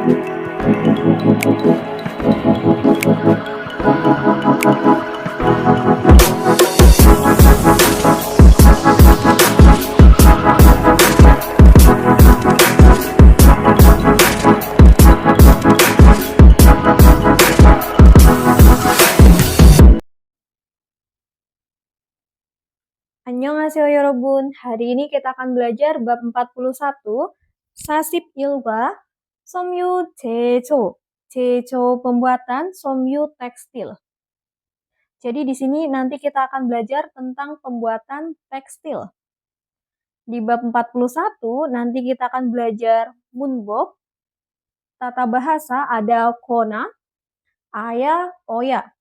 Annyeonghaseyo yorobun. Hari ini kita akan belajar bab 41, Sasip Ilwa, Somyu Jejo. Jejo pembuatan, Somyu tekstil. Jadi di sini nanti kita akan belajar tentang pembuatan tekstil. Di bab 41 nanti kita akan belajar munbok. Tata bahasa ada kona, aya, oya.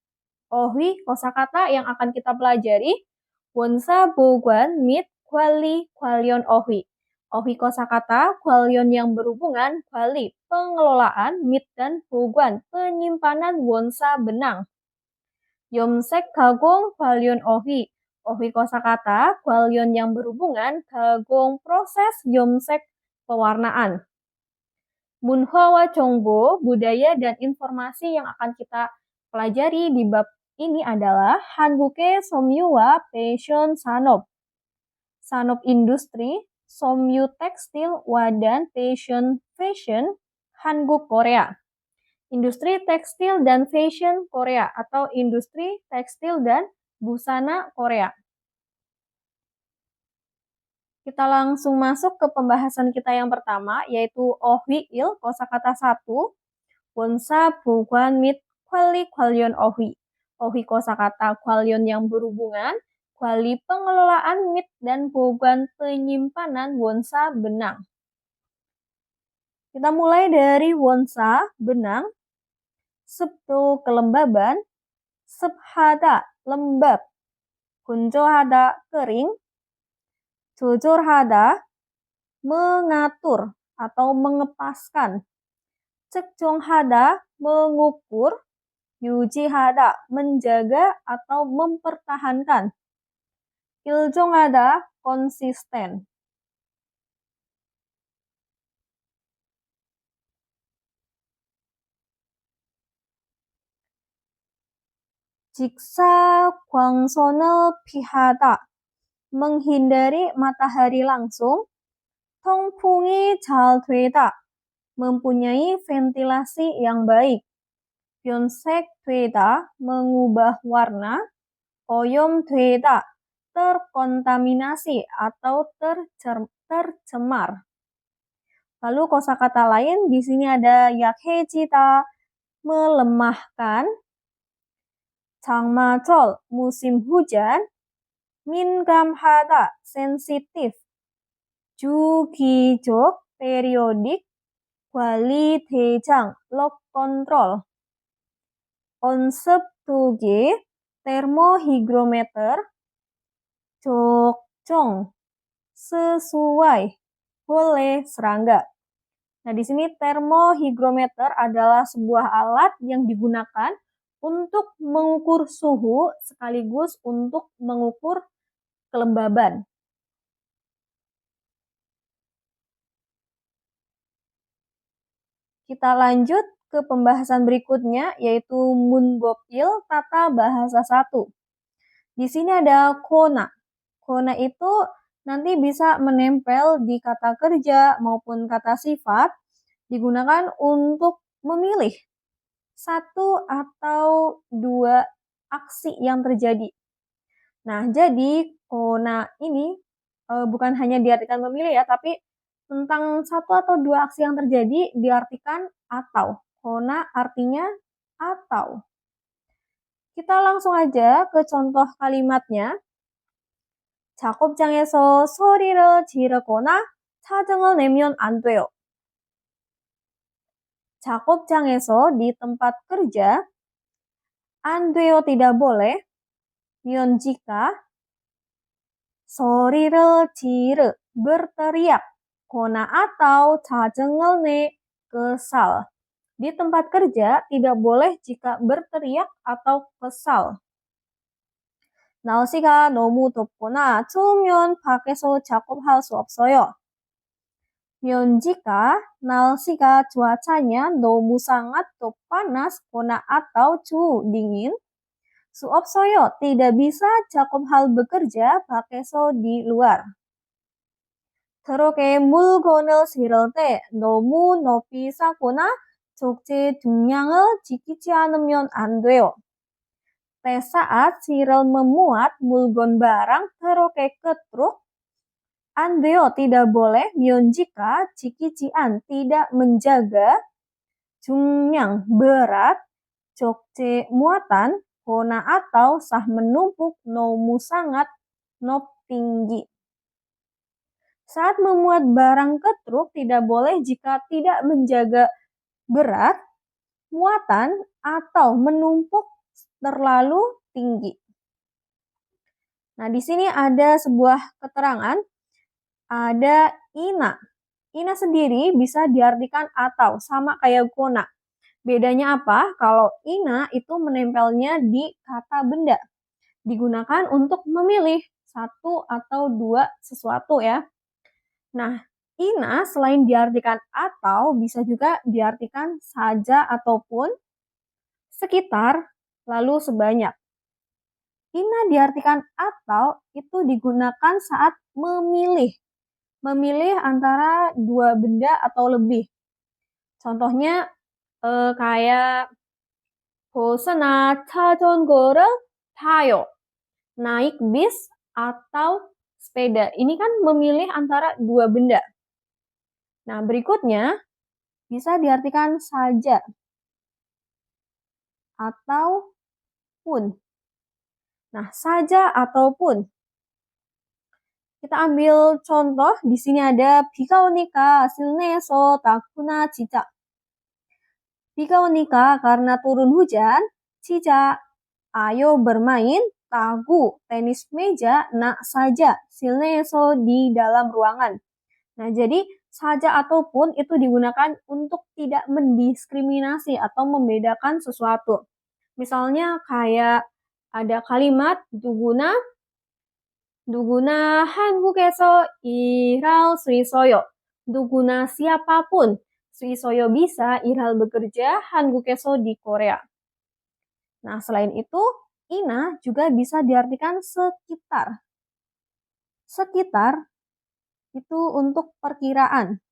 Ohwi kosakata yang akan kita pelajari. Wonsa boguan mit kwali kwalion ohwi. Ohwi kosakata, kwalion yang berhubungan, kwali pengelolaan, mit dan boguan penyimpanan wonsa benang. Yomsek kagong kwalion ohwi. Ohwi kosakata, kwalion yang berhubungan, kagong proses yomsek pewarnaan. Munhwa Chongbo, budaya dan informasi yang akan kita pelajari di bab ini adalah Hanguk의 섬유와 패션 산업. Sanop industri, 섬유 tekstil, dan fashion Hanguk Korea. Industri tekstil dan fashion Korea atau industri tekstil dan busana Korea. Kita langsung masuk ke pembahasan kita yang pertama, yaitu ohwi il, kosakata 1, wonsa boguan mit kwali kwalion ohwi. Ohwi kosakata kwalion yang berhubungan, kwali pengelolaan mit dan boguan penyimpanan wonsa benang. Kita mulai dari wonsa benang, septo kelembaban, sephada lembab, gunjohada kering, jojorhada mengatur atau mengepaskan, cekjonghada mengukur, yujihada menjaga atau mempertahankan, iljonghada konsisten. Jiksa kwangsono pihada menghindari matahari langsung, tongpungi 잘 되다 mempunyai ventilasi yang baik, byonsek 되다 mengubah warna, oyom 되다 terkontaminasi atau tercemar. Lalu kosakata lain di sini ada 약해지다 melemahkan, 장마철 musim hujan, 민감하다 sensitif, 주기적 periodik, 관리 대장 lock control, 온습도계 termohygrometer, 적정 sesuai, boleh serangga. Nah, di sini termohygrometer adalah sebuah alat yang digunakan untuk mengukur suhu sekaligus untuk mengukur kelembaban. Kita lanjut ke pembahasan berikutnya, yaitu munbokil tata bahasa 1. Di sini ada kona. Kona itu nanti bisa menempel di kata kerja maupun kata sifat, digunakan untuk memilih satu atau dua aksi yang terjadi. Nah, jadi kona ini bukan hanya diartikan memilih ya, tapi tentang satu atau dua aksi yang terjadi diartikan atau. Kona artinya atau. Kita langsung aja ke contoh kalimatnya. 작업장에서 소리를 지르거나 사정을 내면 안 돼요. 작업장에서 di tempat kerja, 안 돼요 tidak boleh, 면 jika, 소리를 지르 berteriak, 거나 atau 짜증을 내 kesal. Di tempat kerja tidak boleh jika berteriak atau kesal. 날씨가 너무 덥거나 추우면 밖에서 작업할 수 없어요. Jika 날씨가 cuacanya 너무 sangat panas, atau suhu dingin, 수없어요. Tidak bisa Jakob hal bekerja 밖에서 di luar. 트럭에 물건을 실을 때 너무 높이 쌓거나 적재 중량을 지키지 않으면 안 돼요. Saat Cyril memuat mulgon barang truk ke truk, Andeo tidak boleh jika Cikician tidak menjaga 중량 berat, jokce muatan, kona atau sah menumpuk nomu sangat nop tinggi. Saat memuat barang ke truk tidak boleh jika tidak menjaga berat, muatan, atau menumpuk terlalu tinggi. Nah, di sini ada sebuah keterangan. Ada ina. Ina sendiri bisa diartikan atau, sama kayak kona. Bedanya apa? Kalau ina itu menempelnya di kata benda. Digunakan untuk memilih satu atau dua sesuatu ya. Nah, ina selain diartikan atau, bisa juga diartikan saja ataupun, sekitar, lalu sebanyak. Ina diartikan atau itu digunakan saat memilih. Memilih antara dua benda atau lebih. Contohnya kayak 벗어나 자전거를 타요. Naik bis atau sepeda. Ini kan memilih antara dua benda. Nah, berikutnya bisa diartikan saja atau pun. Nah, saja ataupun. Kita ambil contoh, di sini ada 비가 오니까 실내에서 다구나 치자. 비가 오니까 karena turun hujan, 치자. Ayo bermain tagu tenis meja nak saja 실내에서 di dalam ruangan. Nah, jadi saja ataupun itu digunakan untuk tidak mendiskriminasi atau membedakan sesuatu. Misalnya kayak ada kalimat 누구나 한국에서 일할 수 있어요. 누구나 siapapun 수 있어요 bisa 일할 bekerja 한국에서 di Korea. Nah, selain itu, ina juga bisa diartikan sekitar. Sekitar itu untuk perkiraan.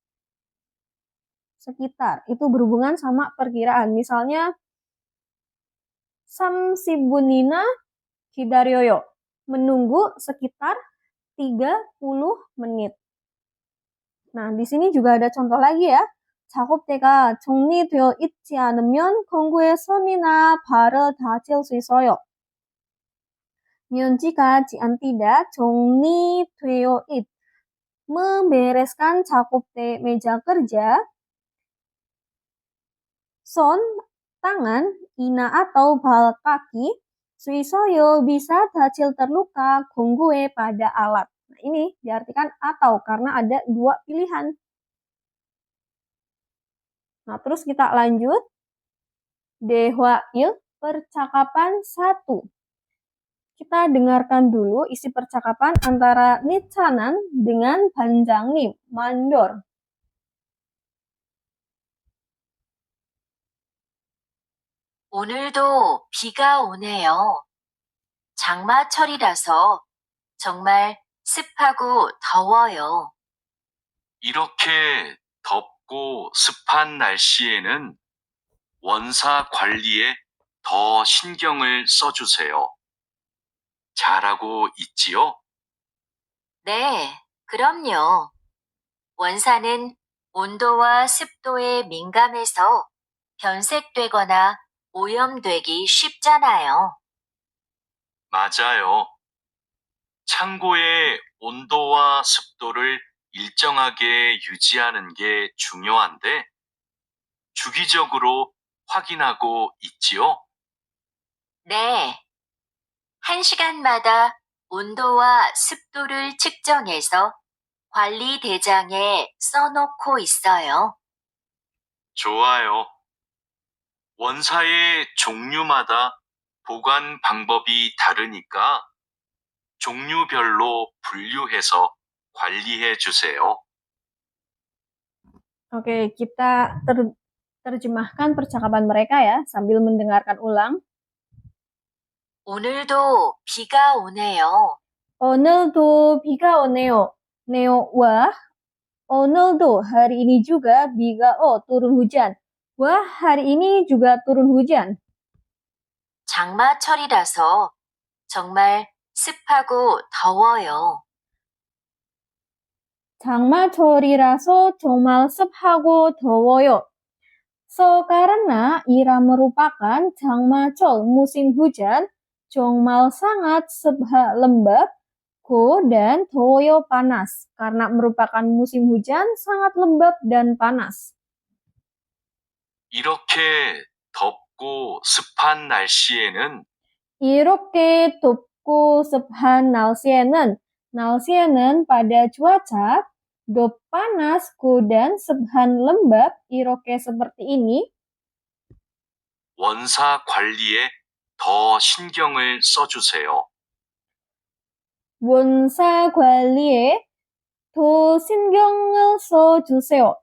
Sekitar itu berhubungan sama perkiraan. Misalnya 30분이나 기다려요. Menunggu sekitar 30 menit. Nah, di sini juga ada contoh lagi ya. 작업대가 정리되어 있지 않으면 공구의 손이나 발을 다칠 수 있어요. jika tidak 정리되어 it. Membereskan 작업대 meja kerja. Son, tangan, ina atau bal kaki. 수있어요 bisa 다칠 terluka 공구에 pada alat. Nah, ini diartikan atau karena ada dua pilihan. Nah, terus kita lanjut. 대화일 percakapan 1. Kita dengarkan dulu isi percakapan antara Nichanan dengan 반장님, mandor. 오늘도 비가 오네요. 장마철이라서 정말 습하고 더워요. 이렇게 덥고 습한 날씨에는 원사 관리에 더 신경을 써주세요. 잘하고 있지요? 네, 그럼요. 원사는 온도와 습도에 민감해서 변색되거나 오염되기 쉽잖아요. 맞아요. 창고의 온도와 습도를 일정하게 유지하는 게 중요한데 주기적으로 확인하고 있지요? 네. 1시간마다 온도와 습도를 측정해서 관리 대장에 써놓고 있어요. 좋아요. 원사의 종류마다 보관 방법이 다르니까 종류별로 분류해서 관리해 주세요. Oke, kita terjemahkan percakapan mereka ya, sambil mendengarkan ulang. 오늘도 비가 오네요. 오늘도 비가 오네요. Neo, wah. 오늘도, hari ini juga. 비가 turun hujan. Wah, hari ini juga turun hujan. 장마철이라서 정말 습하고 더워요. 장마철이라서 정말 습하고 더워요. Karena ira merupakan 장마철, musim hujan, 정말 sangat lembab, dan 더워요 panas. Karena merupakan musim hujan, sangat lembab dan panas. 이렇게 덥고 습한 날씨에는 이렇게 덥고 습한 날씨에는 pada cuaca panas, dan 습한 lembab, 이렇게 seperti ini, 원사 관리에 더 신경을 써주세요. 원사 관리에 더 신경을 써주세요.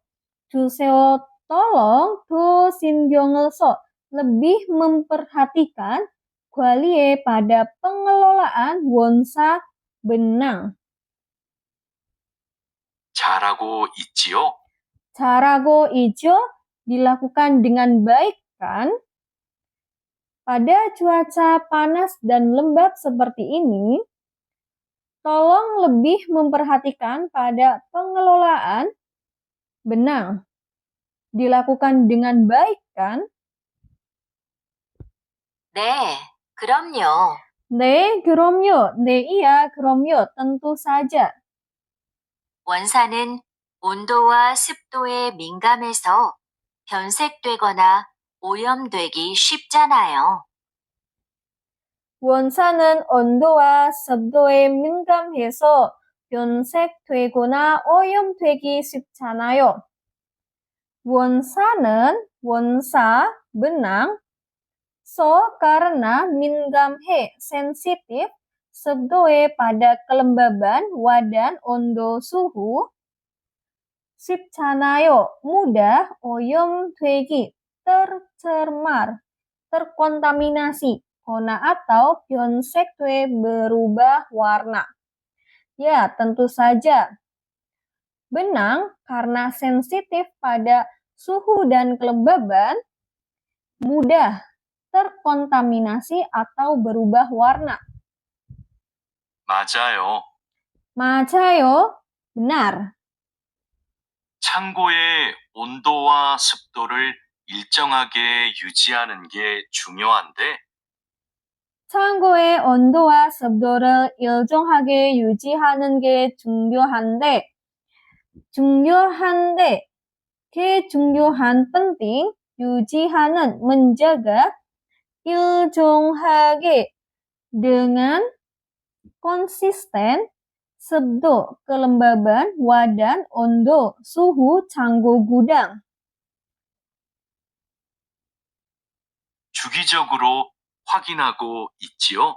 주세요, tolong, 더 신경을 써, lebih memperhatikan, 관리에 pada pengelolaan 원사 benang. 잘하고 있지요? 잘하고 있죠? Dilakukan dengan baik kan? Pada cuaca panas dan lembab seperti ini, tolong lebih memperhatikan pada pengelolaan benang. Dilakukan dengan baik kan? 네, 그럼요. 네, 그럼요. 네, iya, 그럼요. tentu saja. 원사는 온도와 습도에 민감해서 변색되거나 오염되기 쉽잖아요. 원사는 온도와 습도에 민감해서 변색되거나 오염되기 쉽잖아요. 원사는 원사, benang, karena mingamhe, sensitif, 습도에 pada kelembaban, wadan, ondo, suhu, 쉽잖아요, mudah, 오염되기, tercemar, terkontaminasi, kona atau 변색돼, berubah warna. Ya, tentu saja. Benang karena sensitif pada suhu dan kelembaban, mudah terkontaminasi atau berubah warna. 맞아요. 맞아요. benar. 창고의 온도와 습도를 일정하게 유지하는 게 중요한데 창고의 온도와 습도를 일정하게 유지하는 게 중요한데, 중요한 penting, 유지하는 menjaga, 일정하게 dengan konsisten, 습도 kelembaban, wadan ondo suhu 창고 gudang. 주기적으로 확인하고 있지요?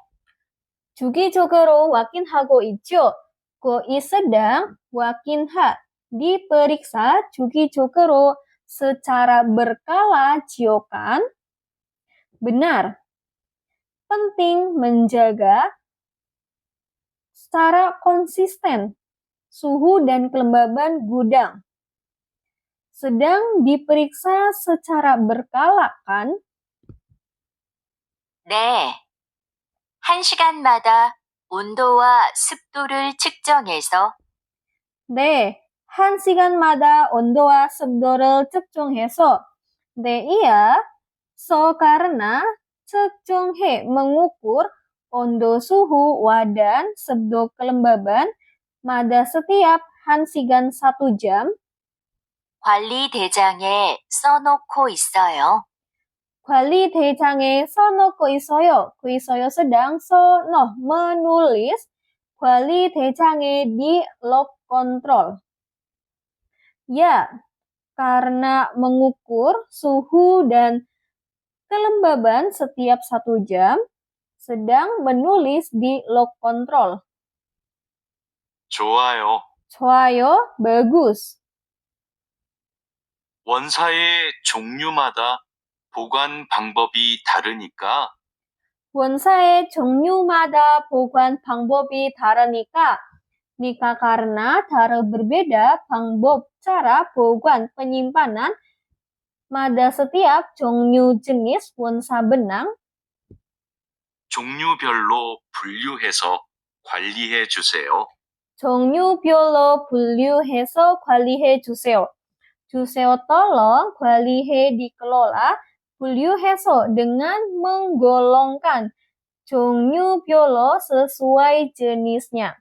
주기적으로 확인하고 있죠. Koi sedang wakinha, diperiksa 주기적으로 secara berkala, kan? Benar. Penting menjaga secara konsisten suhu dan kelembaban gudang. Sedang diperiksa secara berkala kan? 네. 1시간마다 온도와 습도를 측정해서 네, 1시간마다 온도와 습도를 측정해서. 네, iya. Karena 측정해, mengukur, ondo suhu, wadan, 습도 kelembaban, mada setiap 1시간 1 jam, 관리 대장에 써놓고 있어요. 관리 대장에 써놓고 있어요. 있어요 sedang, menulis, 관리 대장에 di log kontrol. Ya, karena mengukur suhu dan kelembaban setiap 1 jam, sedang menulis di log kontrol. 좋아요. 좋아요, bagus. 원사의 종류마다 보관 방법이 다르니까 원사의 종류마다 보관 방법이 다르니까 karena berbeda 방법 cara boguan penyimpanan pada setiap 종류 jenis 원사 benang 종류별로 분류해서 관리해 주세요. 종류별로 분류해서 관리해 주세요. 주세요 tolong, 관리해 dikelola, 분류해서 dengan menggolongkan 종류별로 sesuai jenisnya.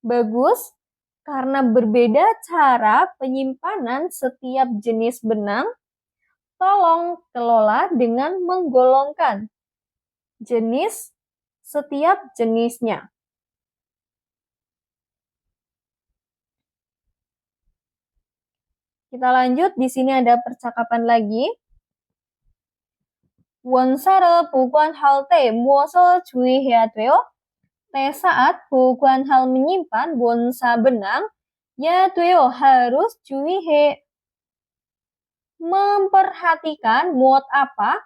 Bagus, karena berbeda cara penyimpanan setiap jenis benang, tolong kelola dengan menggolongkan jenis setiap jenisnya. Kita lanjut, di sini ada percakapan lagi. 원사를 보관할 때 무엇을 주의해야 돼요? saat boguan menyimpan 원사 benang, ya 돼요, harus 주의해. memperhatikan muat apa?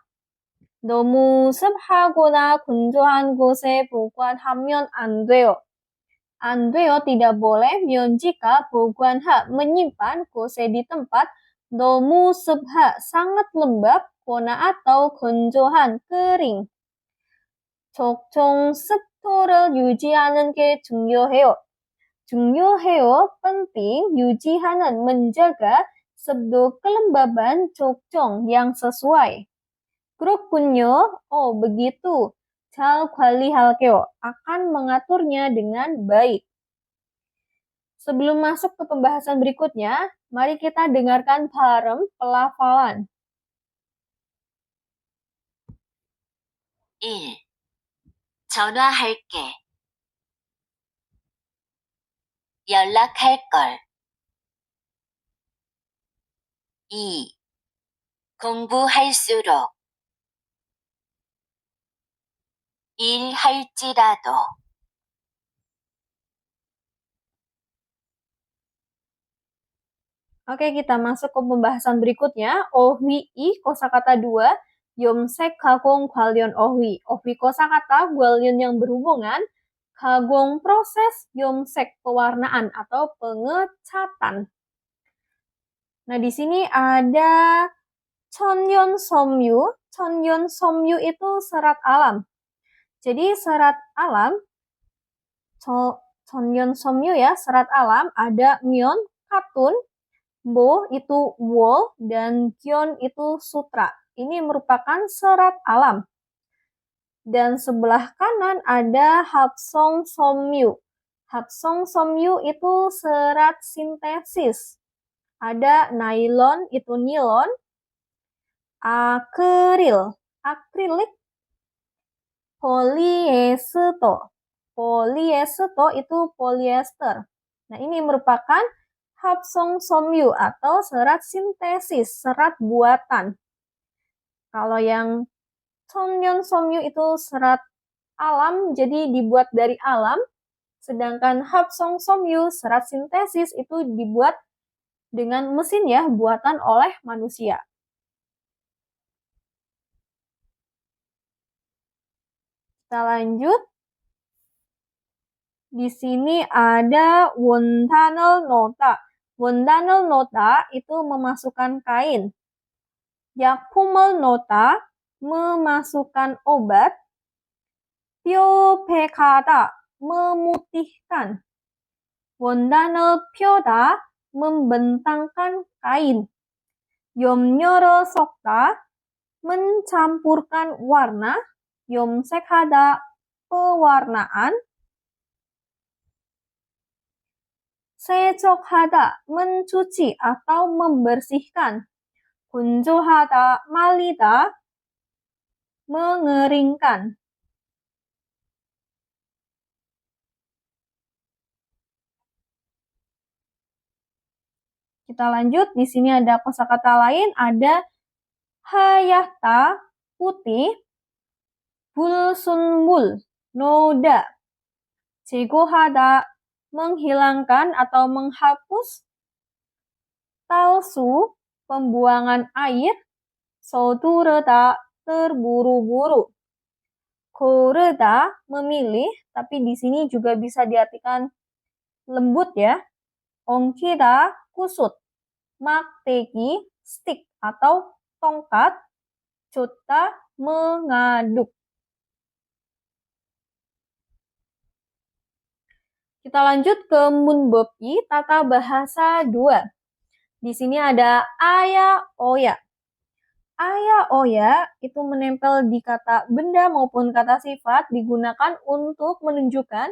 너무 습하거나 건조한 곳에 보관하면 안 돼요. 안 돼요, tidak boleh. 면 jika boguanha menyimpan 곳에 di tempat 너무 습하, sangat lembab, kona atau 건조한, kering. 적정 습도를 유지하는 게 중요해요. 중요해요, penting, 유지하는, menjaga, 습도 kelembaban, 적정, yang sesuai. 그렇군요. Oh, begitu. 잘 관리할게요. Akan mengaturnya dengan baik. Sebelum masuk ke pembahasan berikutnya, mari kita dengarkan bareng pelafalan. 1. 전화할게. 연락할걸. 2. 공부할수록. 일할지라도. Oke, kita masuk ke pembahasan berikutnya. Ohwi i kosakata 2, yomsek kagong kwalyon ohwi. Ohwi kosakata kwalyon yang berhubungan, kagong proses, yomsek pewarnaan atau pengecatan. Nah, di sini ada 천연 섬유. 천연 섬유 itu serat alam. Jadi serat alam, 천연 섬유 ya, serat alam, ada myon, katun, Bo itu wool, dan Kyon itu sutra. Ini merupakan serat alam. Dan sebelah kanan ada Hapsong Somyu. Hapsong Somyu itu serat sintesis. Ada nylon, itu nilon. Akrilik. Polyester. Polyester itu polyester. Nah, ini merupakan Hapsong Somyu atau serat sintesis, serat buatan. Kalau yang Chonyeon Somyu itu serat alam, jadi dibuat dari alam. Sedangkan Hapsong Somyu, serat sintesis, itu dibuat dengan mesin ya, buatan oleh manusia. Kita lanjut. Di sini ada 원단을 넣다. 원단을 넣다 itu memasukkan kain. 약품을 넣다, memasukkan obat. 뾰백하다, memutihkan. 원단을 펴다, membentangkan kain. 염료를 섞다, mencampurkan warna. 염색하다, pewarnaan. 세척하다, mencuci atau membersihkan. 건조하다, 말리다, mengeringkan. Kita lanjut, di sini ada kosakata lain, ada hayata, putih, bulsunbul, noda, 제거하다, menghilangkan atau menghapus, palsu, pembuangan air, 서두르다, terburu-buru. 고르다, memilih, tapi di sini juga bisa diartikan lembut ya. 엉키다, kusut. 막대기, stick atau tongkat. 줬다, mengaduk. Kita lanjut ke 문법이 tata bahasa 2. Di sini ada aya, oya. Aya, oya itu menempel di kata benda maupun kata sifat digunakan untuk menunjukkan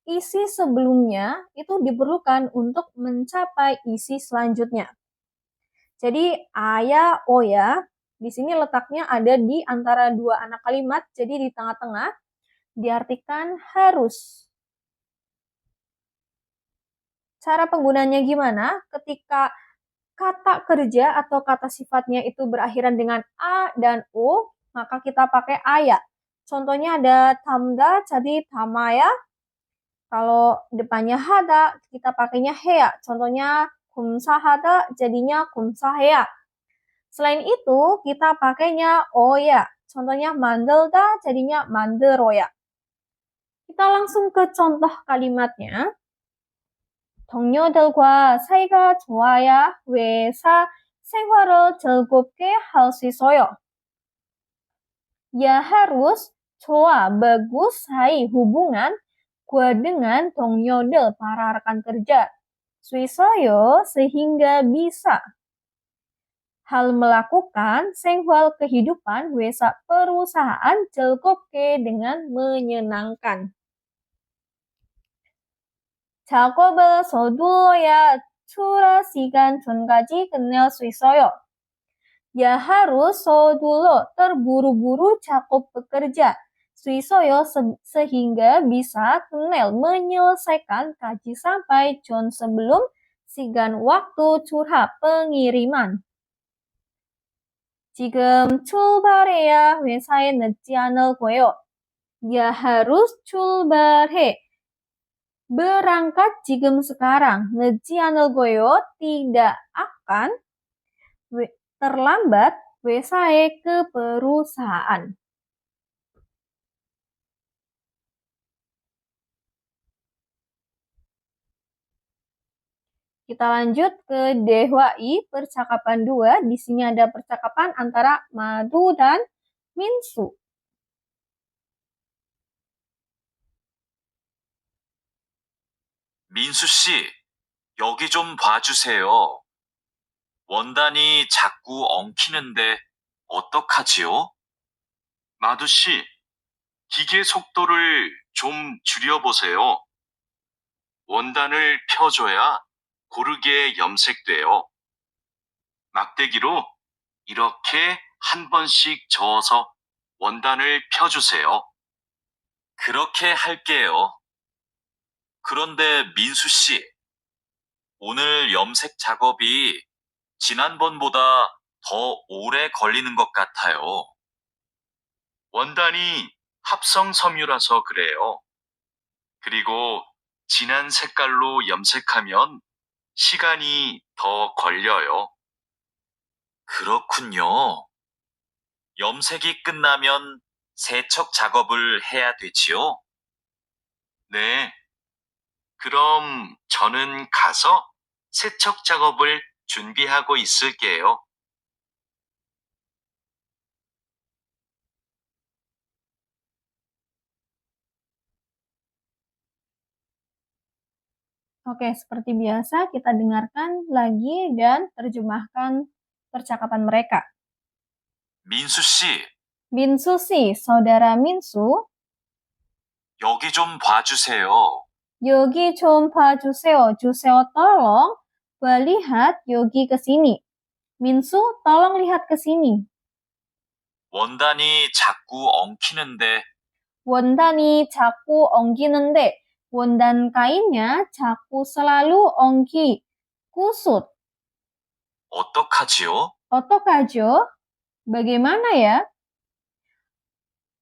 isi sebelumnya itu diperlukan untuk mencapai isi selanjutnya. Jadi aya, oya di sini letaknya ada di antara dua anak kalimat, jadi di tengah-tengah diartikan harus. Cara penggunanya gimana? Ketika kata kerja atau kata sifatnya itu berakhiran dengan a dan o, maka kita pakai aya. Contohnya ada tamda, jadi tamaya. Kalau depannya hada, kita pakainya hea. Contohnya kumsahada, jadinya kumsahea. Selain itu, kita pakainya oya. Contohnya mandelda, jadinya manderoya. Kita langsung ke contoh kalimatnya. 동료들과 사이가 좋아야 회사 생활을 즐겁게 할 수 있어요. Ya harus 좋아, bagus, 사이, hubungan, gua dengan 동료들, para rekan kerja. 수 있어요, sehingga bisa. Hal melakukan, 생활 kehidupan, 회사 perusahaan, 즐겁게 dengan menyenangkan. 작업을 서둘러야 출하 시간 전까지 끝낼 수 있어요. Ya harus 서둘러, terburu-buru 작업 bekerja. 수 있어요, sehingga bisa 끝낼, menyelesaikan, kaji sampai 전 sebelum, sigan waktu, curha, pengiriman. 지금 출발해야 회사에 늦지 않을 거예요. Ya harus 출발해. Berangkat 지금 sekarang. 늦지 않을 거예요. Tidak akan. Terlambat. 회사에 ke perusahaan. Kita lanjut ke 대화이 percakapan 2. Di sini ada percakapan antara Madu dan Minsu. 민수 씨, 여기 좀 봐주세요. 원단이 자꾸 엉키는데 어떡하지요? 마두 씨, 기계 속도를 좀 줄여보세요. 원단을 펴줘야 고르게 염색돼요. 막대기로 이렇게 한 번씩 저어서 원단을 펴주세요. 그렇게 할게요. 그런데 민수 씨, 오늘 염색 작업이 지난번보다 더 오래 걸리는 것 같아요. 원단이 합성 섬유라서 그래요. 그리고 진한 색깔로 염색하면 시간이 더 걸려요. 그렇군요. 염색이 끝나면 세척 작업을 해야 되지요? 네. 그럼 저는 가서 세척 작업을 준비하고 있을게요. Oke, seperti biasa kita dengarkan lagi dan terjemahkan percakapan mereka. 민수 씨, 민수 씨, saudara Minsu, 여기 좀 봐주세요. 여기 좀 봐주세요. 주세요, tolong. Lihat, 여기 ke sini. Minsu, tolong lihat ke sini. 원단이 자꾸 엉키는데 원단이 자꾸 엉키는데, 원단 kainnya 자꾸 selalu 엉키, kusut. 어떡하지요? 어떡하죠? Bagaimana ya?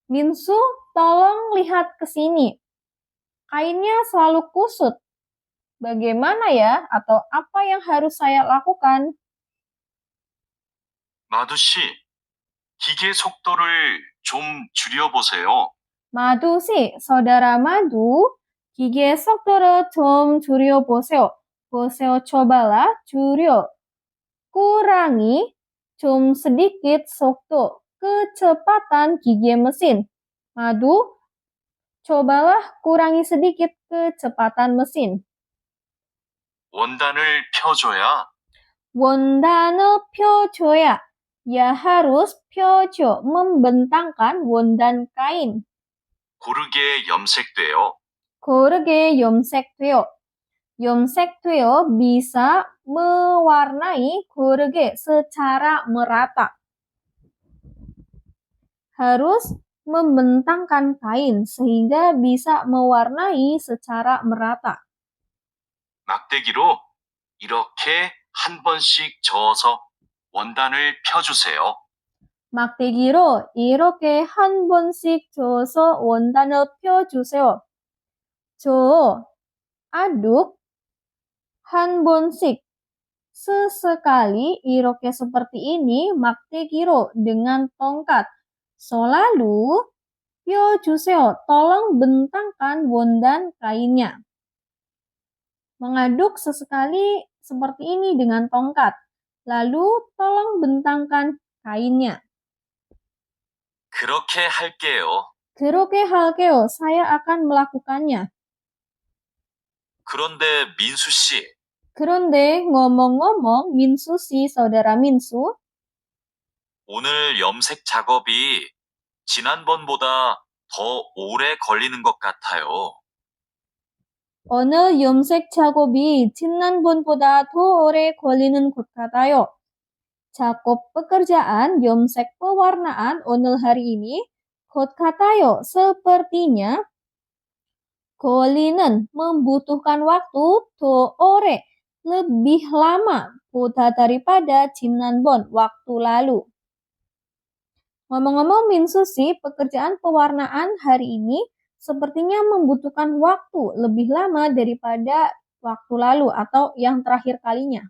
Minsu, tolong lihat ke sini. Kainnya selalu kusut. Bagaimana ya? Atau apa yang harus saya lakukan? 마두 씨, 기계 속도를 좀 줄여보세요. Madu sih, saudara Madu, 기계 속도를 좀 줄여보세요. 보세요, cobalah, 줄여. kurangi, 좀 sedikit 속도, kecepatan gigi mesin. Madu, cobalah kurangi sedikit kecepatan mesin. 원단을 펴줘야 원단을 펴줘야. Ya harus 펴줘, membentangkan 원단 kain. 고르게 염색돼요. 고르게 염색돼요. 염색돼요 bisa mewarnai 고르게 secara merata. Harus membentangkan kain sehingga bisa mewarnai secara merata. 막대기로 이렇게 한 번씩 저어서 원단을 펴주세요. 막대기로 이렇게 한 번씩 저어서 원단을 펴주세요. 저, aduk, 한 번씩, sesekali, iroke seperti ini, 막대기로 dengan tongkat. Selalu, 펴주세요, tolong bentangkan 원단 kainnya. Mengaduk sesekali seperti ini dengan tongkat. Lalu, tolong bentangkan kainnya. 그렇게 할게요. 그렇게 할게요. saya akan melakukannya. 그런데 민수 씨, 그런데 ngomong-ngomong, Minsu si saudara Minsu, 오늘 염색 작업이 지난번보다 더 오래 걸리는 것 같아요. 오늘 염색 작업이 지난번보다 더 오래 걸리는 것 같아요. 작업 pekerjaan 염색 pewarnaan 오늘 hari ini 것 같아요. sepertinya 걸리는 membutuhkan waktu 더 오래 lebih lama 보다 daripada 지난번 waktu lalu. Ngomong-ngomong Minsu sih pekerjaan pewarnaan hari ini sepertinya membutuhkan waktu lebih lama daripada waktu lalu atau yang terakhir kalinya.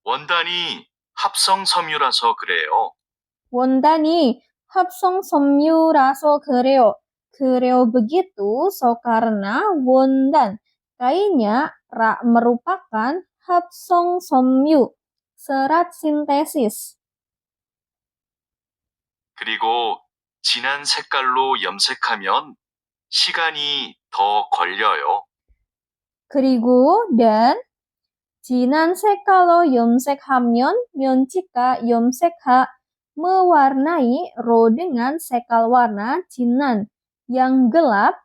원단이 합성 섬유라서 그래요. 원단이 합성 섬유라서 그래요. 그래요 begitu, so karena 원단, kainnya merupakan 합성 섬유, serat sintesis. 그리고 진한 색깔로 염색하면 시간이 더 걸려요. 그리고 dan 진한 색깔로 염색하면 jika 염색하 mewarnai ro dengan sekal warna cinan yang gelap,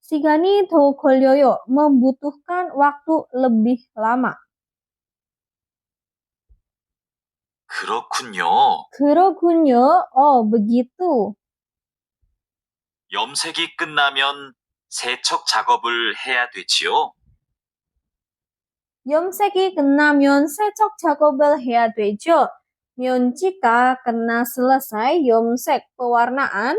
시간이 더 걸려요, membutuhkan waktu lebih lama. 그렇군요. 그렇군요. begitu. 염색이 끝나면 세척 작업을 해야 되지요. 염색이 끝나면 세척 작업을 해야 되죠. jika kena selesai 염색 pewarnaan,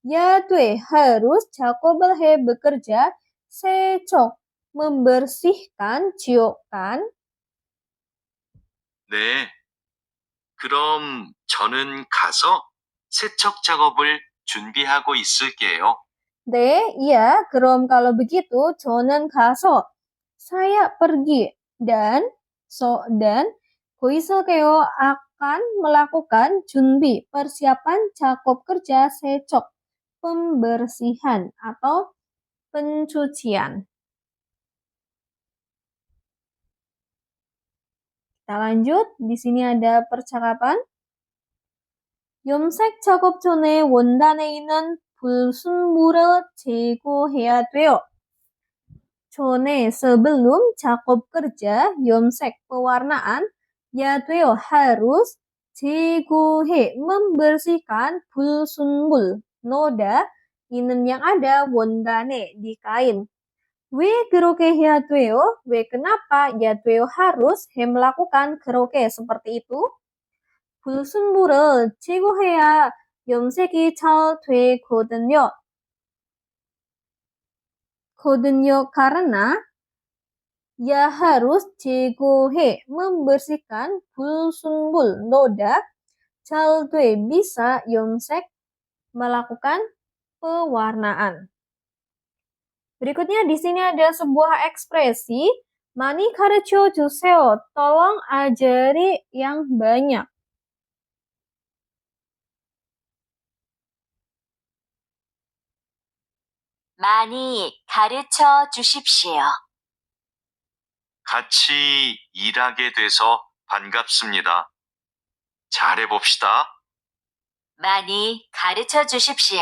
ya harus 작업을 해 bekerja, 세척 membersihkan, ciokkan. 네. 그럼 저는 가서 세척 작업을 준비하고 있을게요. 네, iya, krom kalau begitu, 저는 가서, saya pergi, dan 보이스게요 akan melakukan 준비, persiapan 작업 kerja secok, pembersihan atau pencucian. Kita lanjut, di sini ada percakapan. 염색 작업 전에 원단에 있는 불순물을 제거해야 돼요. 전에 sebelum 작업 kerja 염색 pewarnaan ya 돼요 harus 제거해 membersihkan 불순물 noda inen yang ada 원단에 di kain. 왜 그렇게 해야 돼요? 왜 kenapa ya 돼요 harus he melakukan 그렇게 seperti itu? 불순물을 제거해야 염색이 잘 되거든요. karena Ya harus 제거해, membersihkan bulsunbul, noda, jalde, bisa yonsek, melakukan pewarnaan. Berikutnya di sini ada sebuah ekspresi, 많이 가르쳐 주세요, tolong ajari yang banyak. 많이 가르쳐 주십시오. 같이 일하게 돼서 반갑습니다. 잘해봅시다. 많이 가르쳐 주십시오.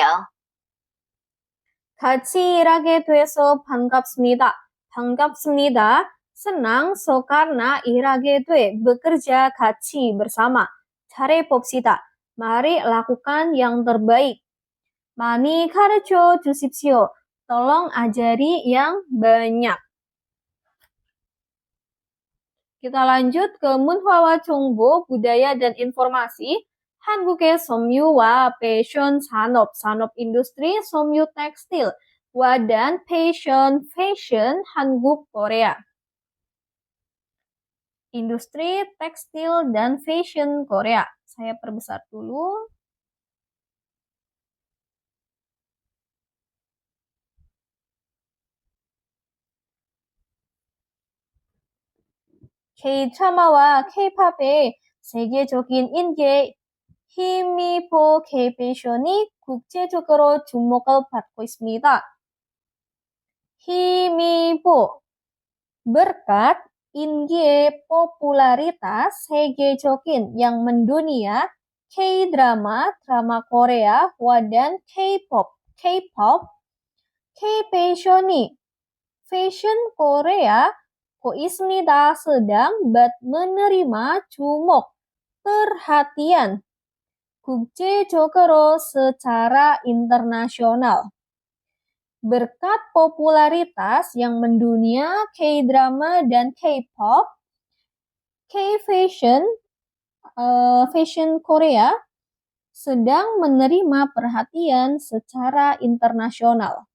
같이 일하게 돼서 반갑습니다. 반갑습니다. senang karena 일하게 돼, bekerja 같이 bersama. 잘해봅시다. Mari lakukan yang terbaik. 많이 가르쳐 주십시오. Tolong ajari yang banyak. Kita lanjut ke 문화와 정보, budaya dan informasi. 한국의 섬유와 패션 산업, 산업 industri, 섬유 tekstil, dan fashion, 한국 Korea. Industri, tekstil, dan fashion Korea. Saya perbesar dulu. K-드라마와 K-팝의 세계적인 인기에 힘입어 K-패션이 국제적으로 주목을 받고 있습니다. 힘입어, berkat ingie popularitas segejokin yang mendunia K-drama, drama Korea, dan K-pop, K-fashion이, fashion Korea, 있습니다. sedang menerima 주목, perhatian, 국제적으로 secara internasional. Berkat popularitas yang mendunia K-drama dan K-pop, K-fashion, fashion Korea, sedang menerima perhatian secara internasional.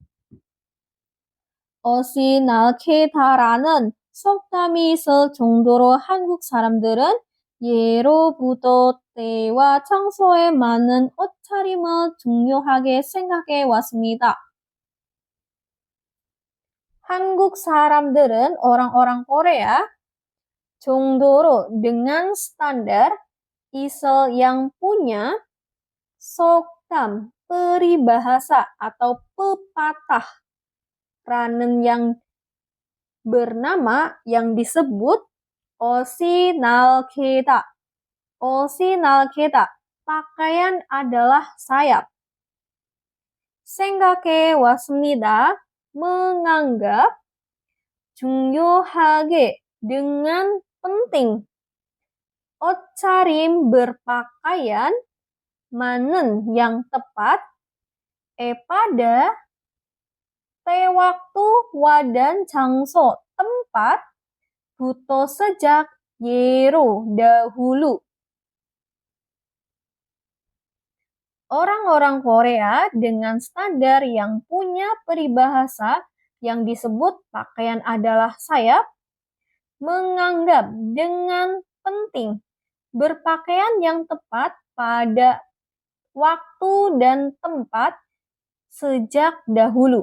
어시날케다라는 속담이 있을 정도로 한국 사람들은 예로부터 때와 장소에 맞는 옷차림을 중요하게 생각해 왔습니다. 한국 사람들은, orang-orang Korea, 정도로, dengan standar, isel yang punya, 속담, peribahasa atau pepatah, ranen yang bernama, yang disebut, 어시날케다. Pakaian adalah sayap. 생각해 왔습니다. menganggap, 중요하게, dengan penting, 옷차림, berpakaian, manen, yang tepat, pada, waktu, dan 장소, tempat, buto sejak, 예로, dahulu. Orang-orang Korea dengan standar yang punya peribahasa yang disebut pakaian adalah sayap, menganggap, dengan penting, berpakaian yang tepat pada waktu dan tempat sejak dahulu.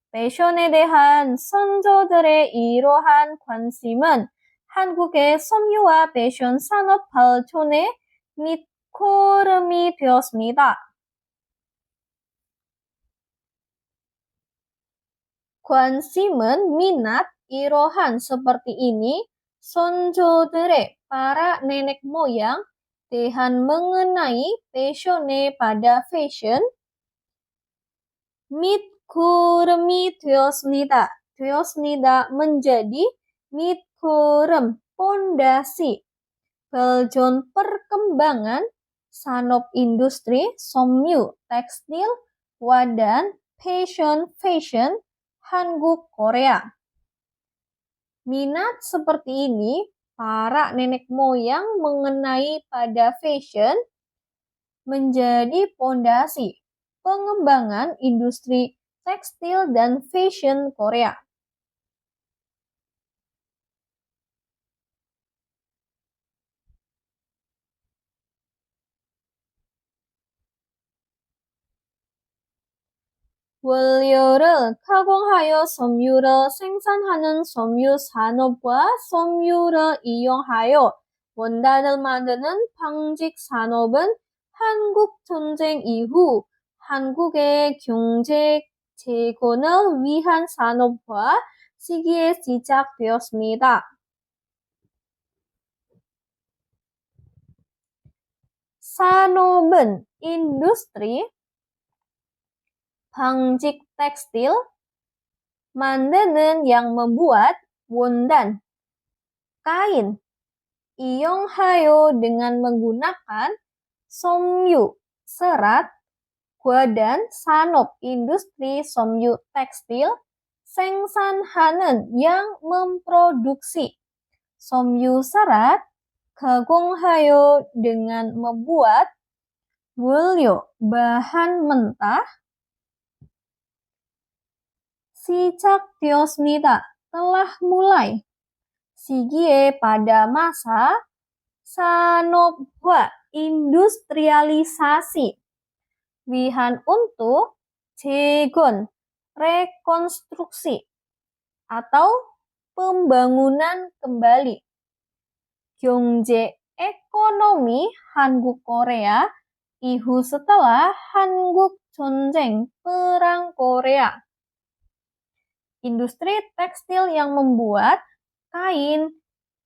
패션에 대한 선조들의 이러한 관심은 한국의 섬유와 패션 산업 발전에 밑거름이 되었습니다. 관심은, minat, irohan, seperti ini, 선조들의, para nenek moyang, 대한, mengenai, 패션에, pada fashion, 밑거름이 되었습니다. menjadi, 밑거름, pondasi, 발전, perkembangan, 산업 industri, 섬유, tekstil, dan fashion, Hangguk Korea. Minat seperti ini, para nenek moyang mengenai pada fashion, menjadi pondasi pengembangan industri tekstil dan fashion Korea. 원료를 가공하여 섬유를 생산하는 섬유 산업과 섬유를 이용하여 원단을 만드는 방직 산업은 한국 전쟁 이후 한국의 경제 재건을 위한 산업화 시기에 시작되었습니다. 산업은 industri, 방직 tekstil, 만드는 yang membuat, 원단, kain, 이용하여 dengan menggunakan, somyu, serat, dan 산업, industri, somyu, tekstil, 생산하는 yang memproduksi, somyu, serat, 가공하여 dengan membuat, 원료, bahan mentah, 시작되었습니다. telah mulai. 시기에 pada masa 산업화, industrialisasi. 위한 untuk 재건, rekonstruksi atau pembangunan kembali. 경제, ekonomi Hangguk Korea ihu setelah Hangguk 전쟁, perang Korea. Industri tekstil yang membuat kain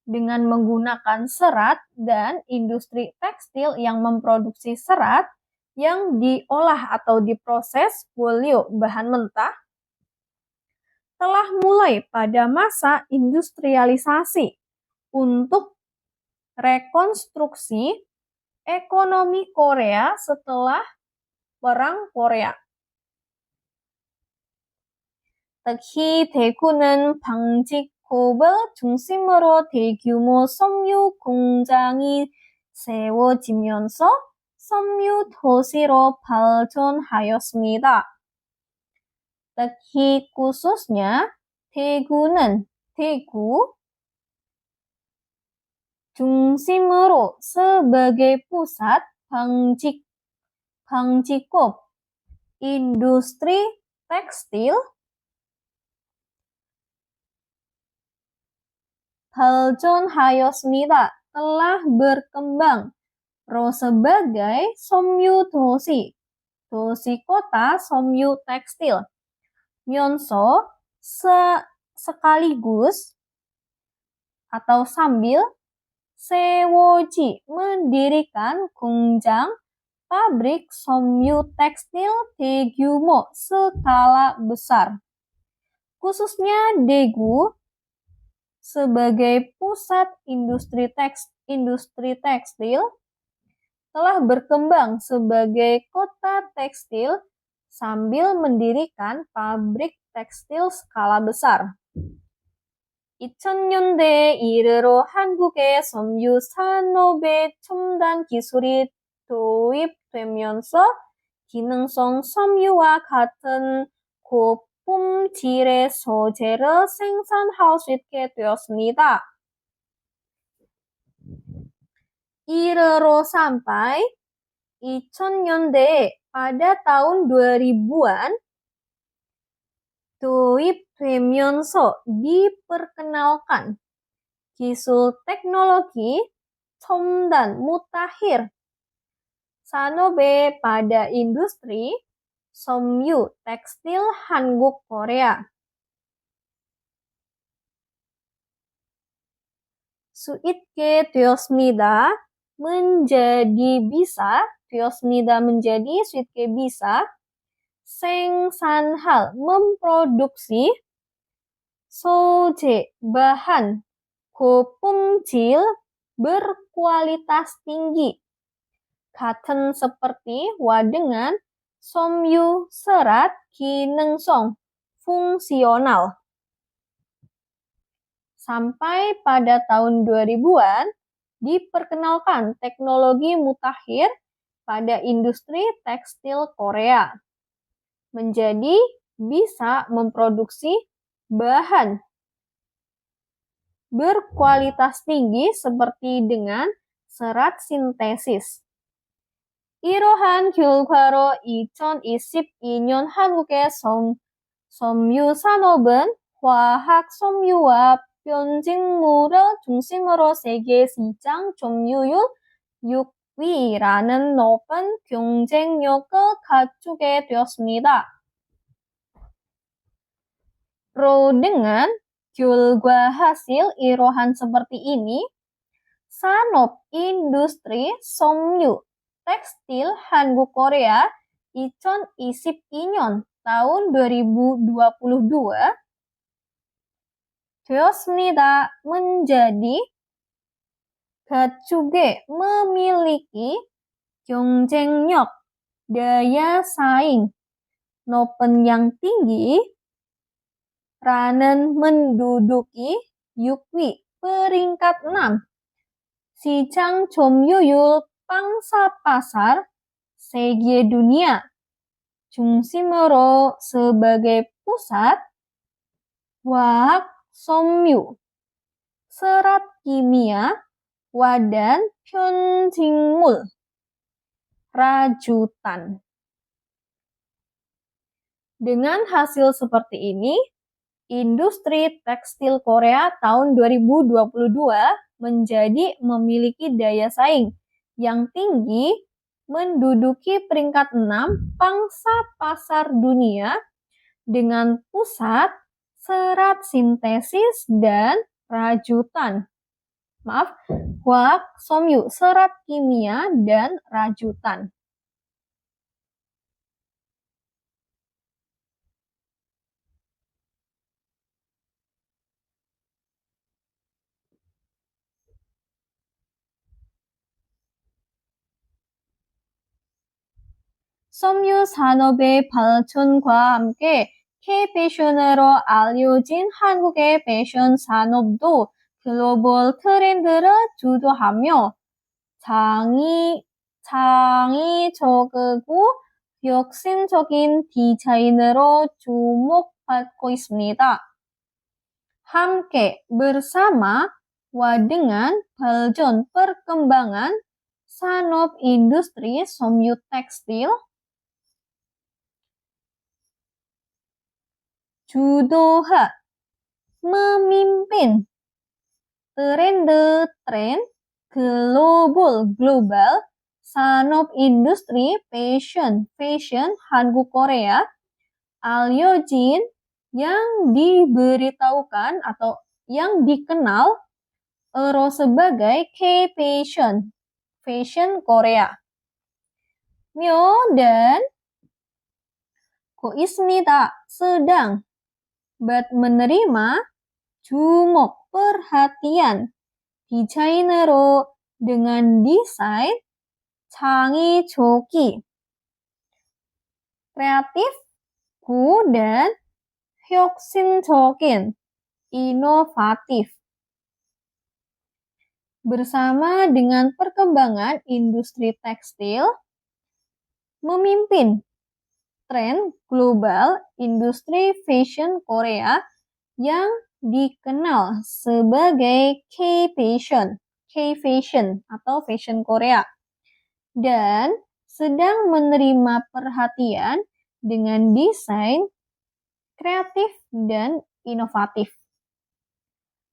dengan menggunakan serat dan industri tekstil yang memproduksi serat yang diolah atau diproses wolio bahan mentah telah mulai pada masa industrialisasi untuk rekonstruksi ekonomi Korea setelah perang Korea. 특히 대구는 방직업을 중심으로 대규모 섬유 공장이 세워지면서 섬유 도시로 발전하였습니다. 특히 khususnya 대구는 대구 중심으로 sebagai pusat 방직업, industri tekstil, 발전하였습니다. telah berkembang. ro sebagai somyu dosi, dosi kota somyu tekstil. Myonso sekaligus atau sambil sewoji mendirikan 공장 pabrik somyu tekstil 대규모 skala besar. Khususnya Daegu sebagai pusat industri tekstil telah berkembang sebagai kota tekstil sambil mendirikan pabrik tekstil skala besar. 2000년대에 이르러 한국의 섬유 산업의 첨단 기술이 도입되면서 기능성 섬유와 같은 고품질의 소재를 생산할 수 있게 되었습니다. 이르러 sampai 2000년대에 pada tahun 2000-an 도입되면서 diperkenalkan 기술 teknologi 첨단 mutakhir 산업의 pada industri somyu tekstil Hangguk Korea. 수 있게 되었습니다. menjadi bisa, 되었습니다 menjadi, 수 있게 bisa, 생산할, memproduksi, 소재, bahan, 고품질, berkualitas tinggi, 같은 seperti, dengan, somyu, serat, 기능성, fungsional. Sampai pada tahun 2000-an, diperkenalkan teknologi mutakhir pada industri tekstil Korea. Menjadi bisa memproduksi bahan berkualitas tinggi seperti dengan serat sintesis. 이러한 결과로 2022년 한국의 섬유 산업은 화학 섬유와 변직물을 중심으로 세계 시장 점유율 6위라는 높은 경쟁력을 갖추게 되었습니다. Dengan 결과 hasil irohan seperti ini, 산업 industri 섬유 tekstil Han국 Korea 2022년 tahun 2022 되었습니다. menjadi 갖추게 memiliki 경쟁력 daya saing 높은 yang tinggi ranen menduduki yukwi peringkat 6 시장 점유율 pangsa pasar segie dunia 중심으로 sebagai pusat 화학 섬유 serat kimia wadan 변직물 rajutan. Dengan hasil seperti ini, industri tekstil Korea tahun 2022 menjadi memiliki daya saing yang tinggi, menduduki peringkat 6 pangsa pasar dunia dengan pusat serat sintesis dan rajutan. 화학 섬유, serat kimia, dan rajutan. 섬유 산업의 발전과 함께 K-패션으로 알려진 한국의 패션 산업도 글로벌 트렌드를 주도하며 창의적이고 혁신적인 디자인으로 주목받고 있습니다. 함께 bersama dengan 발전 perkembangan 산업 industri 섬유 tekstil 주도하 memimpin tren global 산업 industri fashion Han국 Korea 알려진 yang diberitahukan atau yang dikenal sebagai K-fashion fashion Korea. dan 있습니다. sedang menerima jumok perhatian 디자인으로 dengan desain 창의적이 kreatif dan 혁신적인 inovatif. Bersama dengan perkembangan industri tekstil memimpin tren global industri fashion Korea yang dikenal sebagai K-fashion atau fashion Korea dan sedang menerima perhatian dengan desain kreatif dan inovatif.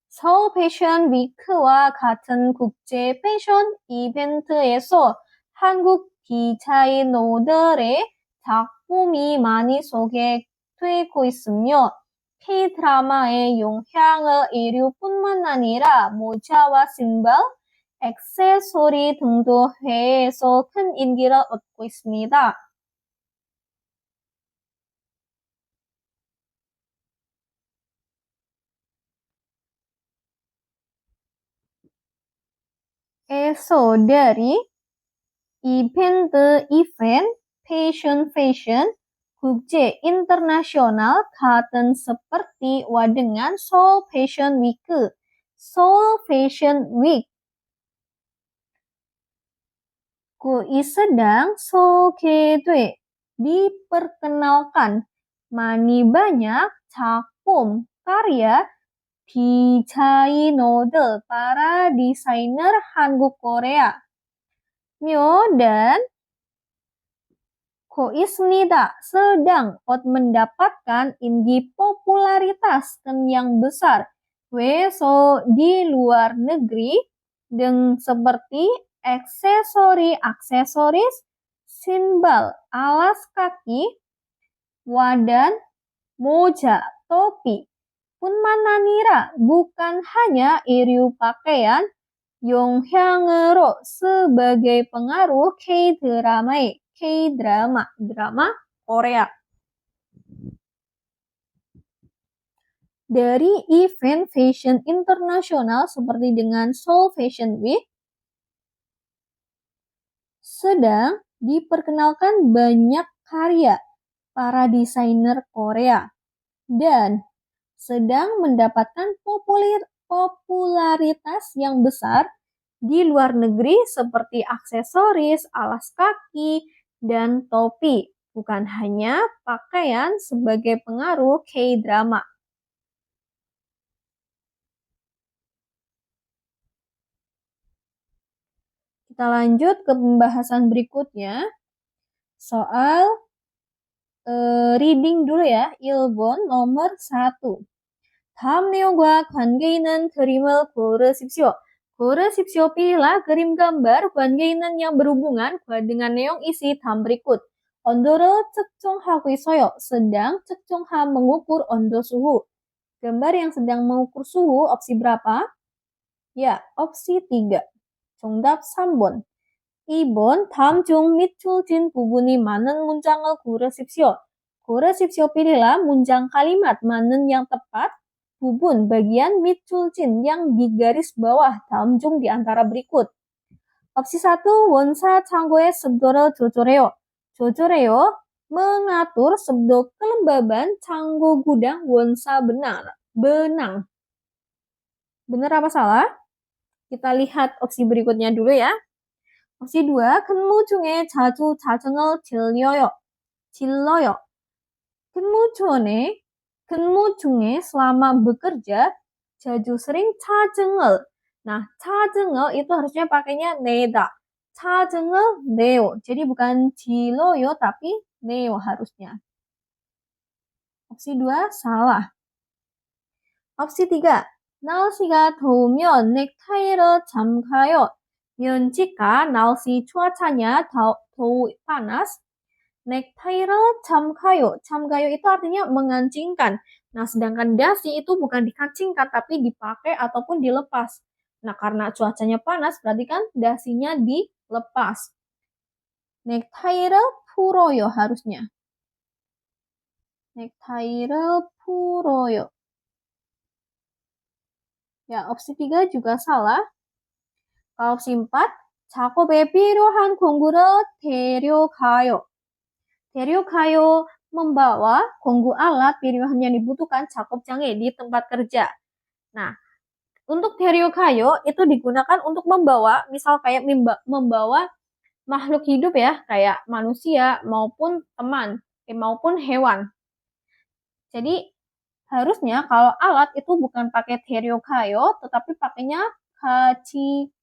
서울 패션 위크와 같은 국제 패션 이벤트에서 한국 디자이너들의 작품이 많이 소개되고 있으며 K-드라마의 영향을 이룰 뿐만 아니라 모자와 신발, 액세서리 등도 해외에서 큰 인기를 얻고 있습니다. dari event fashion 국제 internasional 같은 seperti dengan Seoul Fashion Week, Seoul Fashion Week sedang diperkenalkan banyak 작품 karya 디자이너들 para desainer Han국 Korea. dan 고 있습니다. sedang mendapatkan tinggi popularitas yang besar. Weso di luar negeri dengan seperti aksesoris, simbal, alas kaki, wadan, moja, topi. 뿐만아니라 bukan hanya iriu pakaian, 영향으로 sebagai pengaruh K-drama, drama Korea. Dari event fashion internasional seperti dengan Seoul Fashion Week, sedang diperkenalkan banyak karya para desainer Korea dan sedang mendapatkan popularitas yang besar di luar negeri seperti aksesoris, alas kaki, dan topi. Bukan hanya pakaian sebagai pengaruh K-drama. Kita lanjut ke pembahasan berikutnya. Soal reading dulu ya. Ilbon nomor 1. 다음 내용과 관계 있는 그림을 고르십시오. 고르십시오. Pilihlah krim gambar 관계 있는 yang berhubungan dengan neong isi dalam berikut. 온도를 측정하고 있어요. sedang 측정하 mengukur 온도 suhu. Gambar yang sedang mengukur suhu opsi berapa? Ya, opsi 3. 정답 3번. 2번. 다음 중 밑줄진 부분이 맞는 문장을 고르십시오. 고르십시오. Pilihlah 문장 kalimat 맞는 yang tepat. Bu분 bagian 밑줄진 yang di garis bawah dalam 중 di antara berikut. Opsi 1, 원사 창고의 습도를 조절해요. 조절해요, mengatur sebdo kelembaban 창고 gudang 원사 benang. Benar apa salah? Kita lihat opsi berikutnya dulu ya. opsi 2, 근무 중에 자주 자정을 질러요. 근무 중에 selama bekerja, 자주 sering 자정을. Nah, 자정을 itu harusnya pakainya neda. 자정을 neo. Jadi bukan 질러요 tapi neo harusnya. opsi 2 salah. opsi 3. 날씨가 더우면 넥타이를 잠가요. 면치가 날씨 cuacanya panas. 넥타이를 잠가요. 잠가요 itu artinya mengancingkan. Nah, sedangkan dasi itu bukan dikancingkan tapi dipakai ataupun dilepas. Nah, karena cuacanya panas berarti kan dasinya dilepas. 넥타이를 풀어요 harusnya. 넥타이를 풀어요. Ya, opsi 3 juga salah. Kalau opsi 4, 작업에 필요한 공구를 데려가요. 데려가요 membawa 공구 alat pilihan yang dibutuhkan 작업장에 di tempat kerja. Nah, untuk 데려가요 itu digunakan untuk membawa, misal kayak membawa makhluk hidup ya, kayak manusia maupun teman, maupun hewan. Jadi harusnya kalau alat itu bukan pakai 데려가요, tetapi pakainya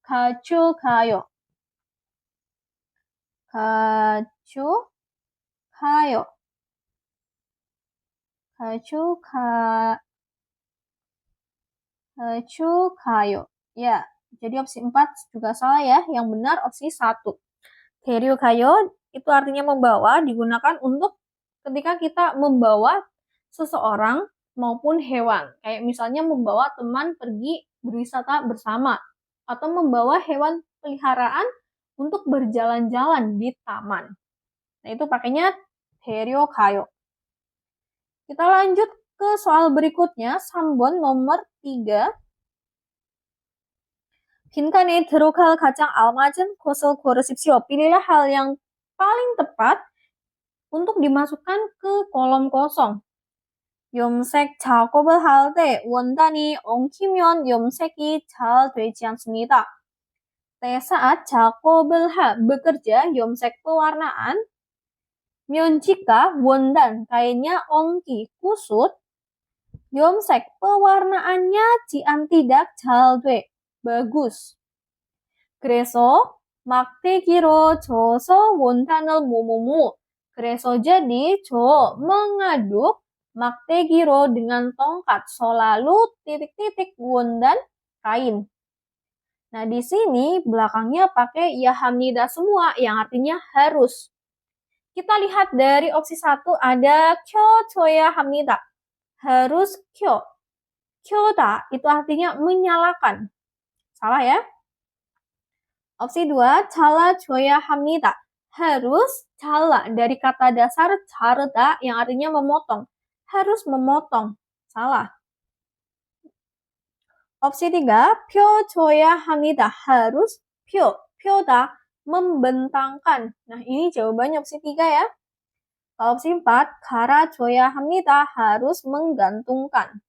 가져가요. 가져가요. Ya, jadi opsi 4 juga salah ya. Yang benar opsi 1. 데려가요 itu artinya membawa, digunakan untuk ketika kita membawa seseorang maupun hewan. Kayak misalnya membawa teman pergi berwisata bersama. Atau membawa hewan peliharaan untuk berjalan-jalan di taman. Nah, itu pakainya 데려가요. Kita lanjut ke soal berikutnya, 3번 nomor 3. 빈칸에 들어갈 가장 알맞은 곳을 고르십시오. Pilihlah hal yang paling tepat untuk dimasukkan ke kolom kosong. 염색 작업을 할 때 원단이 엉키면 염색이 잘 되지 않습니다. saat 작업을 bekerja, 염색 pewarnaan, jika 원단 kainnya 엉키, kusut, 염색 pewarnaannya tidak 잘 돼, bagus. 그래서 막대기로 져서 원단을 그래서 jadi 저 mengaduk 막대기로 dengan tongkat selalu titik-titik wondan kain. Nah, di sini belakangnya pakai ya hamnida semua yang artinya harus. Kita lihat dari opsi 1 ada 켜줘야 합니다. Harus 켜. 켜다 itu artinya menyalakan. Salah ya? Opsi 2, 잘라줘야 합니다. Harus cala dari kata dasar 자르다 yang artinya memotong. Harus memotong. Salah. Opsi 3, 펴줘야 합니다. Harus 펴다 membentangkan. Nah, ini jawabannya opsi 3 ya. Opsi 4, 갈아줘야 합니다. Harus menggantungkan.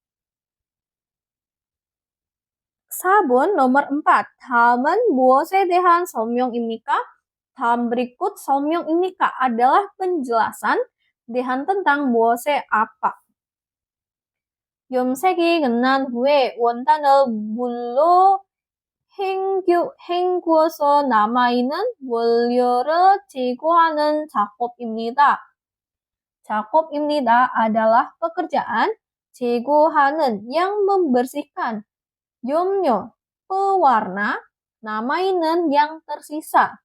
4번 nomor 4. 다음은 무엇에 대한 설명입니까? 다음 berikut 설명입니까? adalah penjelasan 대한 tentang 무엇의 apa. 염색이 끝난 후에 원단을 물로 헹구어서 남아있는 원료를 제거하는 작업입니다. 작업입니다 adalah pekerjaan, 제거하는 yang membersihkan, 염료, pewarna, 남아있는 yang tersisa.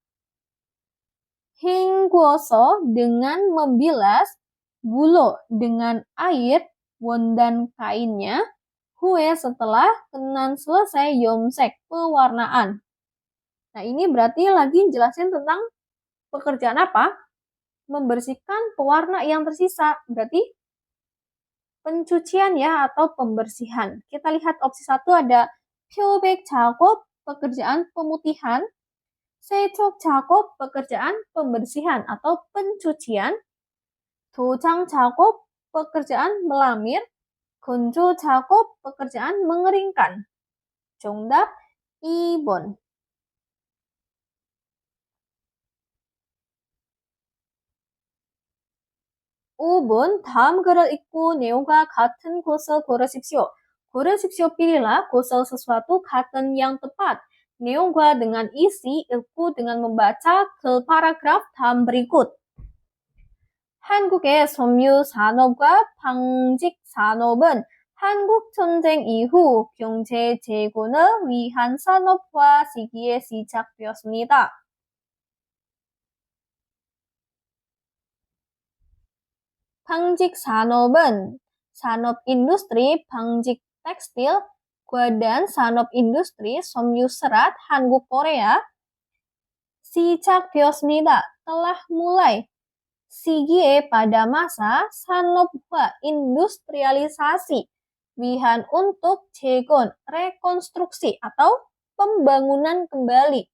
헹구어서 dengan membilas, bulo dengan air, wondan kainnya, hue setelah, kenan selesai, yomsek pewarnaan. Nah, ini berarti lagi jelasin tentang pekerjaan apa? Membersihkan pewarna yang tersisa. Berarti pencucian ya atau pembersihan. Kita lihat opsi 1 ada 표백 작업, pekerjaan pemutihan. 세척 작업, pekerjaan pembersihan atau pencucian. 도장 작업, pekerjaan melamir. 건조 작업, pekerjaan mengeringkan. 정답 2번. 5번 다음 글을 읽고 내용과 같은 곳을 고르십시오. 고르십시오 pilihlah 곳을 sesuatu 같은 yang tepat. 내용과 dengan isi, 읽고 dengan membaca 글 paragraf 다음 berikut. 한국의 섬유 산업과 방직 산업은 한국 전쟁 이후 경제 재건을 위한 산업화 시기에 시작되었습니다. 방직 산업은 산업 industri 방직 tekstil dan 산업 industri 섬유 serat Hangguk Korea 시작되었습니다. telah mulai. 시기에 pada masa 산업화 industrialisasi wihan untuk 재건 rekonstruksi atau pembangunan kembali.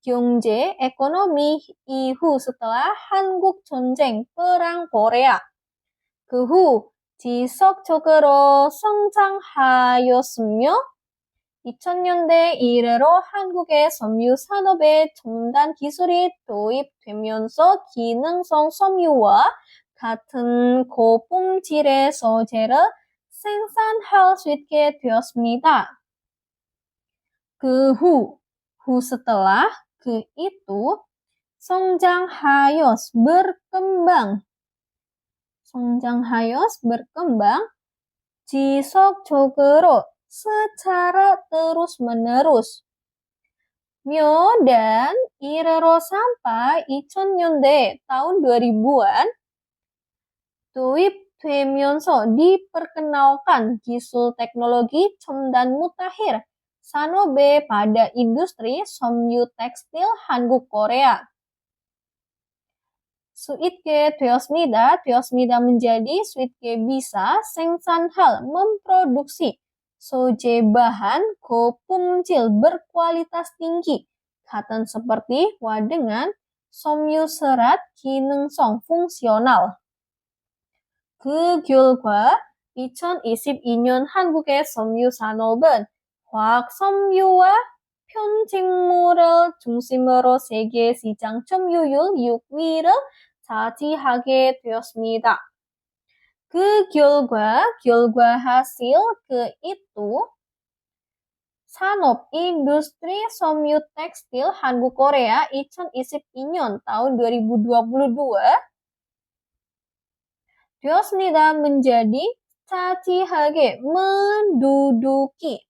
경제 ekonomi ihu setelah 한국 전쟁 perang Korea. 그 후 지속적으로 성장하였으며 2000년대 이래로 한국의 섬유 산업에 첨단 기술이 도입되면서 기능성 섬유와 같은 고품질의 소재를 생산할 수 있게 되었습니다. 그 후 setelah, 그 itu, 성장하여s berkembang. 성장하여s berkembang, 지속적으로 secara terus-menerus. 며 dan 이래로 sampai 2000년대 tahun 2000-an 도입되면서 diperkenalkan 기술 teknologi 첨단 mutakhir 산업에 pada industri 섬유 tekstil Hangguk Korea. 수있게 되었습니다. menjadi 수있게 bisa 생산할 memproduksi soje bahan 고품질 berkualitas tinggi katan seperti wa dengan 섬유 serat 기능성 fungsional. 그 결과 2022년 한국의 섬유 산업은 화학 섬유와 편직물을 중심으로 세계 시장 점유율 6위를 차지하게 되었습니다. 그 결과 hasil ke itu 산업 industri 섬유 tekstil Hangguk Korea 2022년 tahun 2022 되었습니다. menjadi cacihage menduduki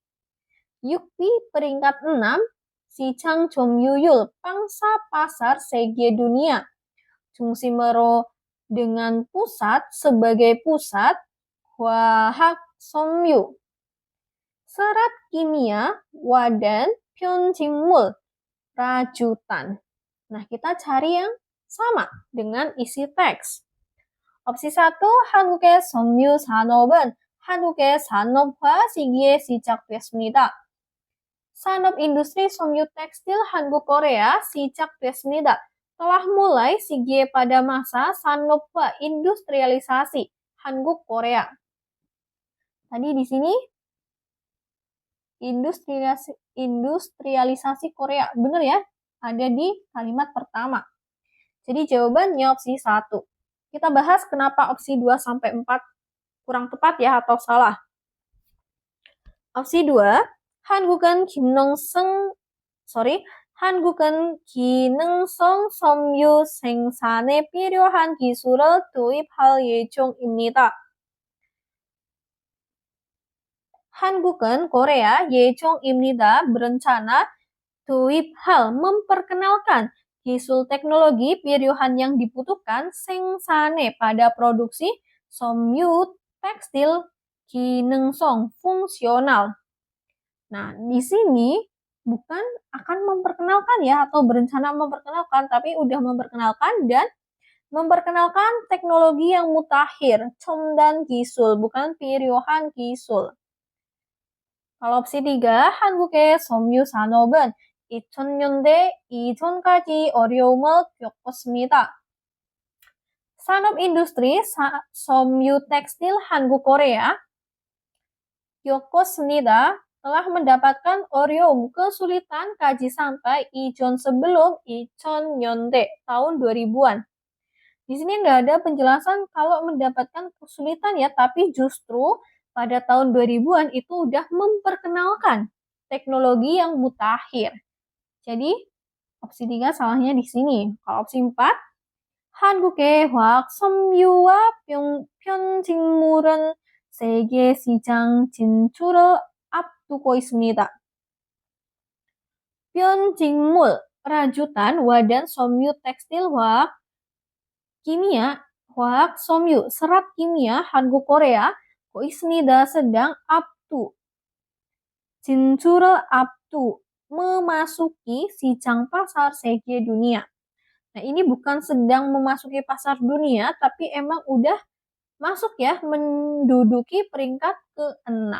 6위 peringkat 6 Sichang Chomyuyul pangsa pasar segi dunia Jungsimero dengan pusat sebagai pusat Hwahak Somyu serat kimia Wadan Pyeonjingmul rajutan. Nah, kita cari yang sama dengan isi teks. Opsi 1, 한국의 섬유 산업은 한국의 산업화 시기에 시작됐습니다. 산업 industri 섬유 tekstil Han국 Korea 시작됐습니다. Telah mulai sigie pada masa sanopwa industrialisasi Han국 Korea. Tadi di sini industrialisasi Korea. Benar ya? Ada di kalimat pertama. Jadi jawabannya opsi 1. Kita bahas kenapa opsi 2 sampai 4 kurang tepat ya atau salah. Opsi 2, 한국은 기능성 섬유 생산에 필요한 기술을 도입할 예정입니다. 한국은 Korea 예정입니다. berencana 도입할 memperkenalkan gisul teknologi pilihan yang dibutuhkan 생산에 pada produksi 섬유 tekstil 기능성 fungsional. Nah, di sini bukan akan memperkenalkan ya atau berencana memperkenalkan, tapi udah memperkenalkan dan memperkenalkan teknologi yang mutakhir, 첨단 기술, bukan pilihan 기술. Kalau opsi 3, 한국의 섬유 산업은 2000년대 이전까지 어려움을 겪었습니다. 산업 industri 섬유 tekstil Han국 Korea 겪었습니다. telah mendapatkan orium kesulitan kaji sampai ijon sebelum 2000년대 tahun 2000-an. Di sini nggak ada penjelasan kalau mendapatkan kesulitan ya, tapi justru pada tahun 2000-an itu udah memperkenalkan teknologi yang mutakhir. Jadi opsi 3 salahnya di sini. Kalau opsi 4, 한국의 화학 섬유와 편직물은 세계 시장 진출을 앞두고 있습니다. 편직물, rajutan, wadan, somyu, tekstil, 화학, kimia, 화학, somyu, serat kimia, Han국 Korea, 있습니다, sedang up to. 진출을 앞두, memasuki sichang pasar segi dunia. Nah, ini bukan sedang memasuki pasar dunia, tapi emang udah masuk ya, menduduki peringkat ke-6.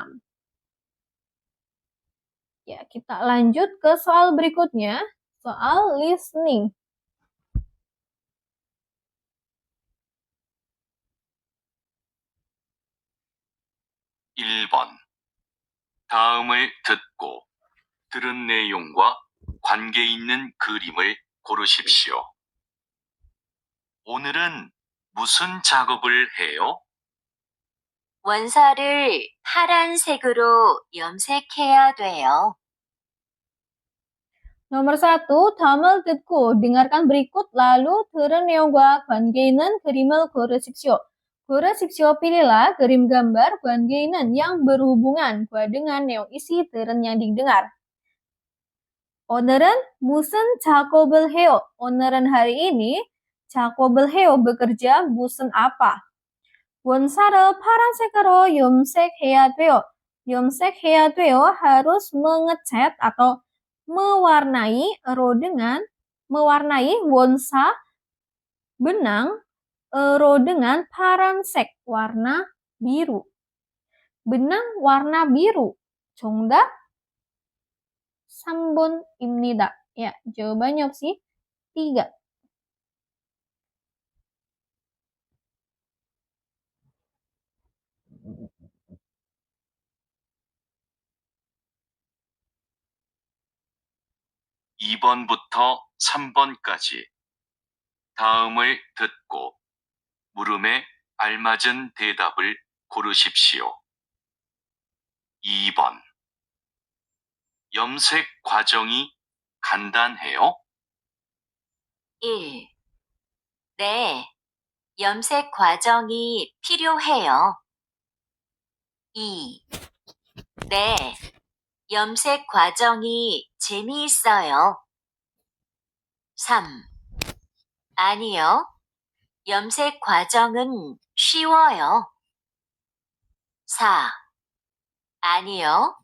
Ya, kita lanjut ke soal berikutnya, soal listening. (1번) 다음을 듣고 들은 내용과 관계 있는 그림을 고르십시오. 오늘은 무슨 작업을 해요? 원사를 파란색으로 염색해야 돼요. Nomor 1, 다음을 듣고 dengarkan berikut lalu 들은 내용과 관계 있는 그림을 고르십시오. 고르십시오, pilihlah krim gambar 관계 있는 yang berhubungan dengan neong isi 들은 yang didengar. 오늘은 무슨 작업을 해요? 오늘은 hari ini 작업을 해요 bekerja 무슨 apa? 원사를 파란색으로 염색해야 돼요. 염색해야 돼요 harus mengecat atau mewarnai ro dengan mewarnai wonsa benang ro dengan 파란색 warna biru. benang warna biru. 정답 3번입니다. Ya, jawabannya opsi 3. (2번부터 3번까지) 다음을 듣고 물음에 알맞은 대답을 고르십시오. 2번 염색 과정이 간단해요? 1. 네, 염색 과정이 필요해요. 2. 네, 염색 과정이 재미있어요. 3. 아니요, 염색 과정은 쉬워요. 4. 아니요,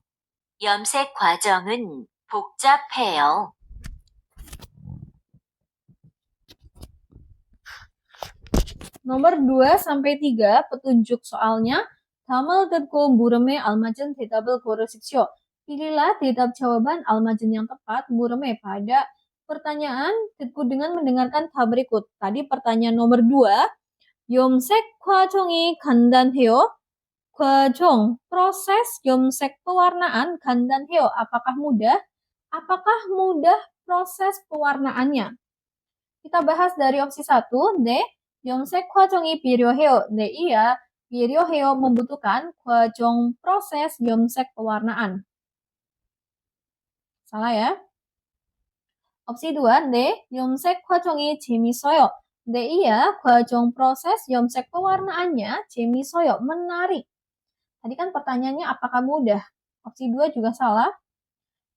염색 과정은 복잡해요. Nomor 2 sampai 3 petunjuk soalnya. Tamal tetko bureme almajen 대답을 고르십시오. Pilihlah 대답 jawaban almajen yang tepat bureme pada pertanyaan tetko dengan mendengarkan tab berikut. Tadi pertanyaan nomor 2. 염색 과정이 간단해요. 과정, proses 염색 pewarnaan 간단해요. Apakah mudah? Apakah mudah proses pewarnaannya? Kita bahas dari opsi 1. 네, 염색 과정이 필요해요. 네, iya. 필요해요 membutuhkan 과정 proses 염색 pewarnaan. Salah ya. opsi 2. 네, 염색 과정이 재밌어요. 네, iya. 과정 proses 염색 pewarnaannya 재밌어요. Menarik. Tadi kan pertanyaannya apakah mudah? Opsi 2 juga salah.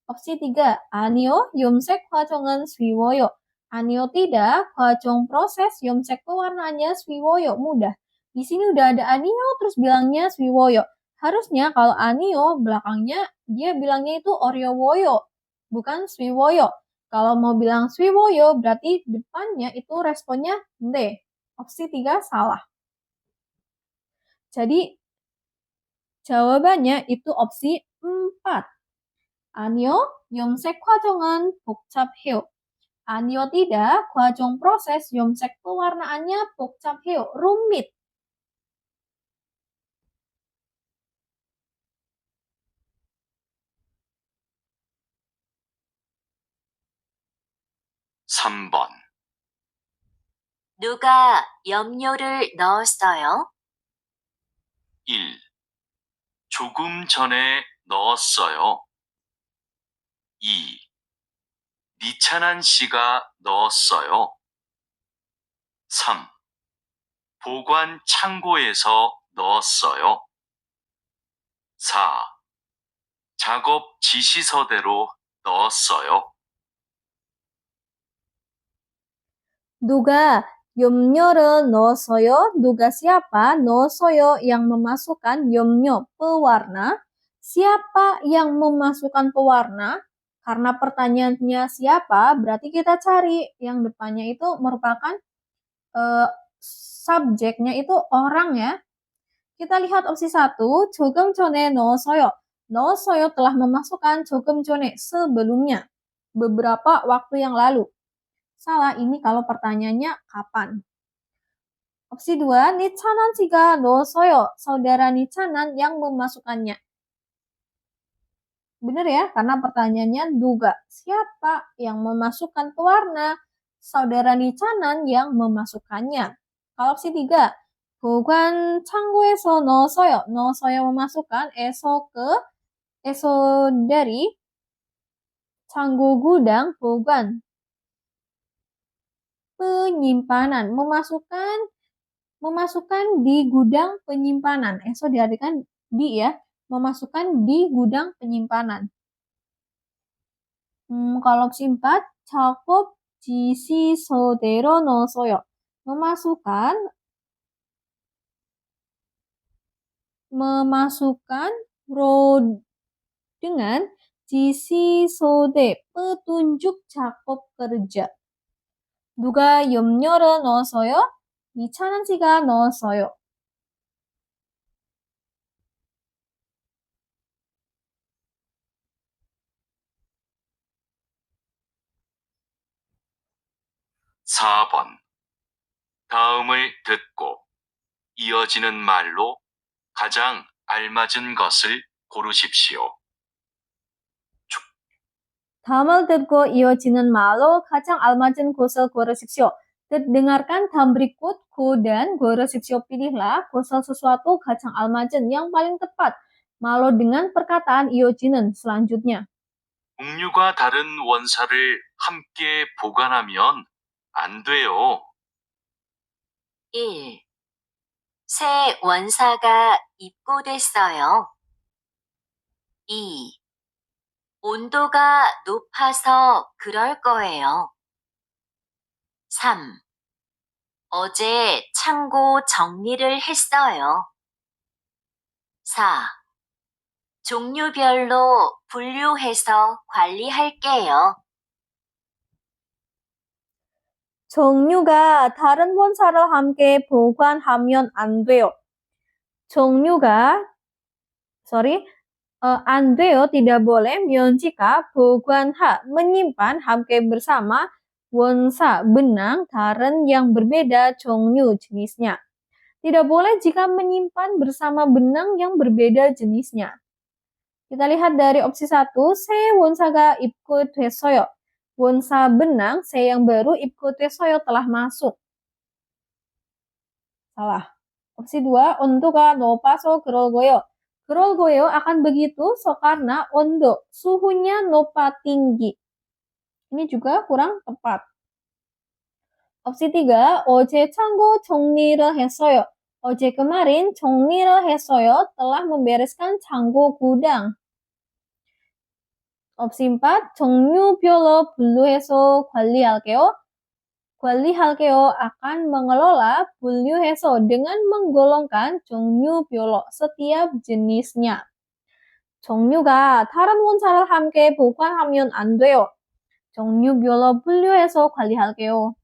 opsi 3. 아니요, 염색 과정은 쉬워요. 아니요, tidak. 과정 proses 염색 pewarnaannya 쉬워요. Mudah. Di sini udah ada 아니요, terus bilangnya 쉬워요. Harusnya kalau 아니요, belakangnya dia bilangnya itu 어려워요. Bukan 쉬워요. Kalau mau bilang 쉬워요, berarti depannya itu responnya 네. Opsi 3 salah. Jadi, jawabannya itu opsi 4. 아니요, 염색 과정은 복잡해요. 아니요, tidak. 과정 proses 염색 pewarnaannya 복잡해요. rumit. 삼 번 누가 염료를 넣었어요? 1. 조금 전에 넣었어요. 2. 니찬한 씨가 넣었어요. 3. 보관 창고에서 넣었어요. 4. 작업 지시서대로 넣었어요. 누가 염료를 넣었어요? 누가 siapa? 넣었어요 yang memasukkan 염료 pewarna. Siapa yang memasukkan pewarna? Karena pertanyaannya siapa, berarti kita cari yang depannya itu merupakan subjeknya itu orang ya. Kita lihat opsi 1, 조금 전에 넣었어요. 넣었어요 telah memasukkan 조금 전에 sebelumnya, beberapa waktu yang lalu. Salah ini kalau pertanyaannya kapan. Opsi 2, 니찬한 씨가 넣었어요. Saudara Nichanan yang memasukkannya. Benar ya, karena pertanyaannya 누가, siapa yang memasukkan pewarna? Saudara Nichanan yang memasukkannya. Kalau opsi 3, 보관 창고에서 넣었어요. 넣었어요 memasukkan, eso dari, 창고 gudang, 보관 penyimpanan, memasukkan di gudang penyimpanan. Eso diartikan di ya, memasukkan di gudang penyimpanan. Kalau opsi 4, 작업 지시서대로 넣었어요. memasukkan dengan 지시서대, petunjuk 작업 kerja. 누가 염료를 넣었어요? 니찬한 씨가 넣었어요. 사 번 다음을 듣고 이어지는 말로 가장 알맞은 것을 고르십시오. 다음을 듣고 이어지는 말로 가장 알맞은 것을 고르십시오. Dengarkan tab berikut dan goresipsio, pilihlah kosel sesuatu 가장 알맞은 yang paling tepat. Malo dengan perkataan 이어지는 selanjutnya. 웅류가 다른 원사를 함께 보관하면 안 돼요. 1. 새 원사가 입고됐어요. 2. 온도가 높아서 그럴 거예요. 3. 어제 창고 정리를 했어요. 4. 종류별로 분류해서 관리할게요. 종류가 다른 원사를 함께 보관하면 안 돼요. 안 돼요, tidak boleh jika 보관하, menyimpan 함께 bersama 원사, benang, 다른 yang berbeda 종류 jenisnya. Tidak boleh jika menyimpan bersama benang yang berbeda jenisnya. Kita lihat dari opsi 1, 새 원사가 입고됐어요. 원사 benang, 새 yang baru, 입고됐어요, telah masuk. Salah. Opsi 2, 온도가 높아서 그럴 거예요. 그럴 거예요 akan begitu karena ondo, suhunya 높아 tinggi. Ini juga kurang tepat. Opsi 3, 어제 창고 정리를 했어요. 어제 kemarin 정리를 했어요, telah membereskan 창고 gudang. Opsi 4, 종류별로 분류해서 관리할게요. 관리할게요 akan mengelola 분류해서 dengan menggolongkan 종류별로 setiap jenisnya. 종류가 다른 원사를 함께 보관하면 안 돼요. 종류별로 분류해서 관리할게요.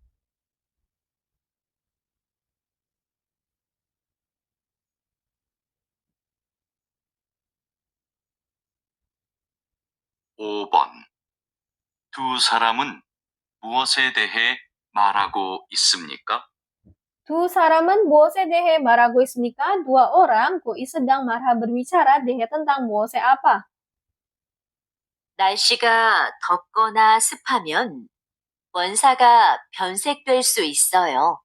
(5번) 두 사람은 무엇에 대해 말하고 있습니까? 두 사람은 무엇에 대해 말하고 있습니까? Dua orang koi sedang berbicara 대해 tentang 무엇에 apa? 날씨가 덥거나 습하면 원사가 변색될 수 있어요.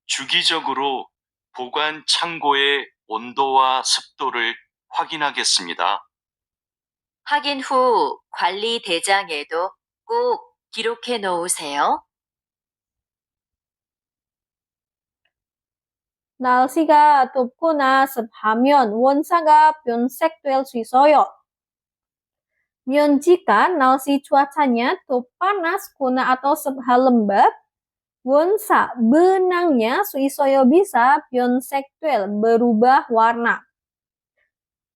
주기적으로 보관 창고의 온도와 습도를 확인하겠습니다. 확인 후 관리 대장에도 꼭 기록해 놓으세요. 날씨가 덥거나 습하면 원사가 변색될 수 있어요. Jika 날씨 cuacanya panas, kuna atau lembab, 원사 benangnya suisoyo bisa 변색될, berubah warna.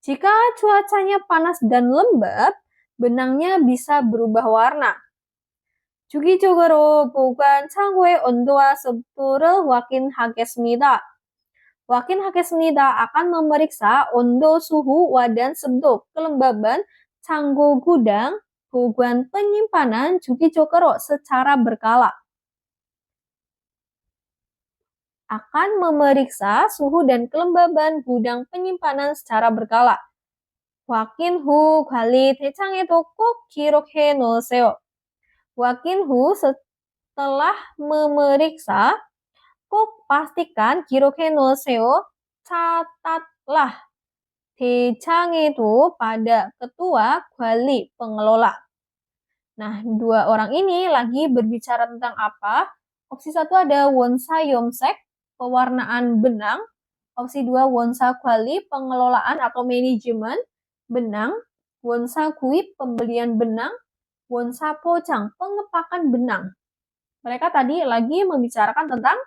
Jika cuacanya panas dan lembab, benangnya bisa berubah warna. 주기적으로 보관 창고의 온도와 습도를 확인하겠습니다. 확인하겠습니다 akan memeriksa 온도, suhu, dan 습도, kelembaban, 창고 gudang, 보관 penyimpanan 주기적으로 secara berkala. Akan memeriksa suhu dan kelembaban gudang penyimpanan secara berkala. 확인 후 관리 대장에도 꼭 기록해 놓으세요. 확인 후 setelah memeriksa, 꼭 pastikan 기록해 놓으세요. catatlah. 대장에도 pada ketua 관리 pengelola. Nah, dua orang ini lagi berbicara tentang apa? Opsi 1 ada 원사 염색, pewarnaan benang. Opsi 2 원사 관리, pengelolaan atau manajemen benang. 원사 구입, pembelian benang. 원사 포장, pengepakan benang. Mereka tadi lagi membicarakan tentang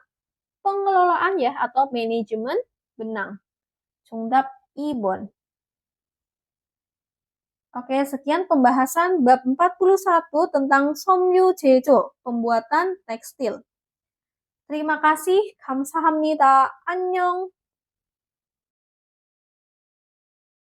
pengelolaan ya atau manajemen benang. 정답 2번. Oke, sekian pembahasan bab 41 tentang 섬유 제조, pembuatan tekstil. Terima kasih, 감사합니다. 안녕.